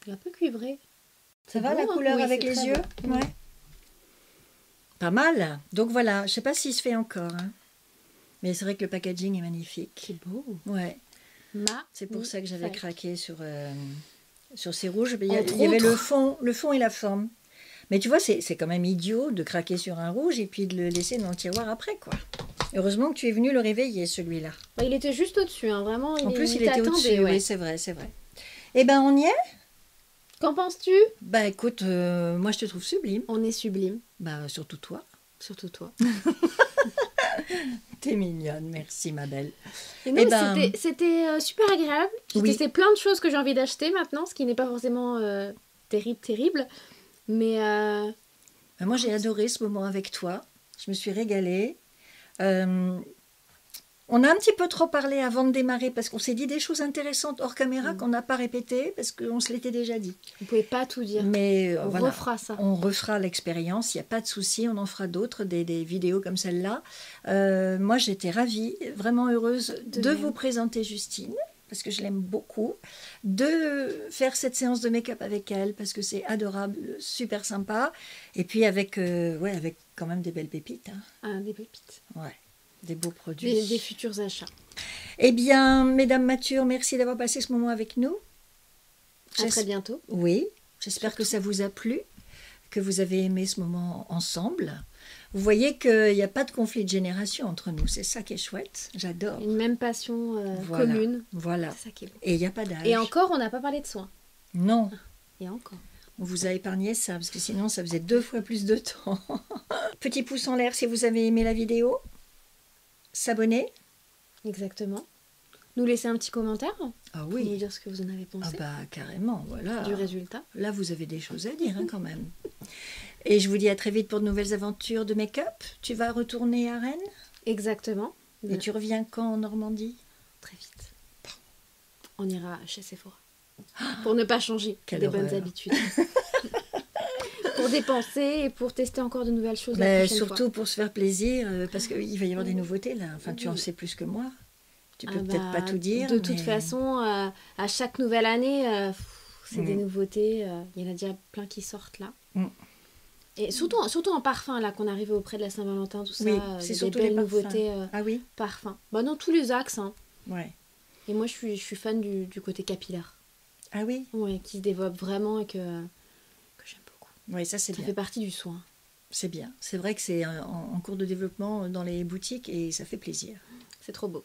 Il est un peu cuivré. Ça va la couleur avec les yeux? Ouais. Pas mal. Donc voilà, je sais pas s'il se fait encore. Hein. Mais c'est vrai que le packaging est magnifique. C'est beau. Ouais. C'est pour ça que j'avais craqué sur ces rouges. Il y avait le fond et la forme. Mais tu vois, c'est quand même idiot de craquer sur un rouge et puis de le laisser dans le tiroir après, quoi. Heureusement que tu es venu le réveiller, celui-là. Bah, il était juste au-dessus, hein, vraiment. En plus, il était au-dessus, oui, c'est vrai, c'est vrai. Eh ben, on y est? Qu'en penses-tu? Bah, écoute, moi, je te trouve sublime. On est sublime. Bah, surtout toi. Surtout toi. T'es mignonne, merci, ma belle. Et non, c'était super agréable. J'ai testé plein de choses que j'ai envie d'acheter maintenant, ce qui n'est pas forcément terrible. Mais moi, j'ai adoré ce moment avec toi. Je me suis régalée. On a un petit peu trop parlé avant de démarrer parce qu'on s'est dit des choses intéressantes hors caméra qu'on n'a pas répétées parce qu'on se l'était déjà dit. Vous ne pouvez pas tout dire. Mais on refera ça. On refera l'expérience, il n'y a pas de souci, on en fera d'autres, des vidéos comme celle-là. Moi, j'étais ravie, vraiment heureuse de vous présenter Justine. Parce que je l'aime beaucoup, de faire cette séance de make-up avec elle, parce que c'est adorable, super sympa, et puis avec quand même des belles pépites. Hein. Ah, des pépites. Ouais, des beaux produits. Des futurs achats. Eh bien, mesdames matures, merci d'avoir passé ce moment avec nous. À très bientôt. Oui, j'espère que ça vous a plu. que vous avez aimé ce moment ensemble. Vous voyez qu'il n'y a pas de conflit de génération entre nous. C'est ça qui est chouette. J'adore. Une même passion Voilà. commune. Voilà. C'est ça qui est beau. Et il n'y a pas d'âge. Et encore, on n'a pas parlé de soins. Non. Et encore. On vous a épargné ça, parce que sinon, ça faisait 2 fois plus de temps. Petit pouce en l'air si vous avez aimé la vidéo. S'abonner. Exactement. Nous laisser un petit commentaire Ah pour oui. nous dire ce que vous en avez Ah pensé bah carrément, voilà. du résultat. Là, vous avez des choses à dire hein, quand même. Et je vous dis à très vite pour de nouvelles aventures de make-up. Tu vas retourner à Rennes. Exactement. Et tu reviens quand en Normandie? Très vite. On ira chez Sephora. Pour ne pas changer Quelle des bonnes horreur. habitudes. Pour dépenser et pour tester encore de nouvelles choses la Mais prochaine surtout fois. pour se faire plaisir, parce qu'il va y avoir des nouveautés là. Enfin, tu en sais plus que moi. Tu peux Ah peut-être pas bah, tout dire. De toute mais- façon, à chaque nouvelle année, c'est Mm. des nouveautés. Il y en a déjà plein qui sortent là. Mm. Et surtout en parfum, là, qu'on arrive auprès de la Saint-Valentin, tout ça. Oui, il y c'est a surtout des les belles parfums. nouveautés Ah oui. parfums. Bah, dans tous les axes. Hein. Ouais. Et moi, je suis fan du côté capillaire. Ah oui. Ouais, qui se développe vraiment et que j'aime beaucoup. Oui, ça c'est Ça bien. fait partie du soin. C'est bien. C'est vrai que c'est en cours de développement dans les boutiques et ça fait plaisir. C'est trop beau.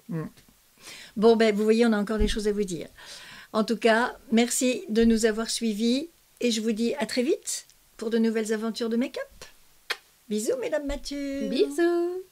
Bon, ben, vous voyez, on a encore des choses à vous dire. En tout cas, merci de nous avoir suivis et je vous dis à très vite pour de nouvelles aventures de make-up. Bisous, mesdames Mathieu. Bisous!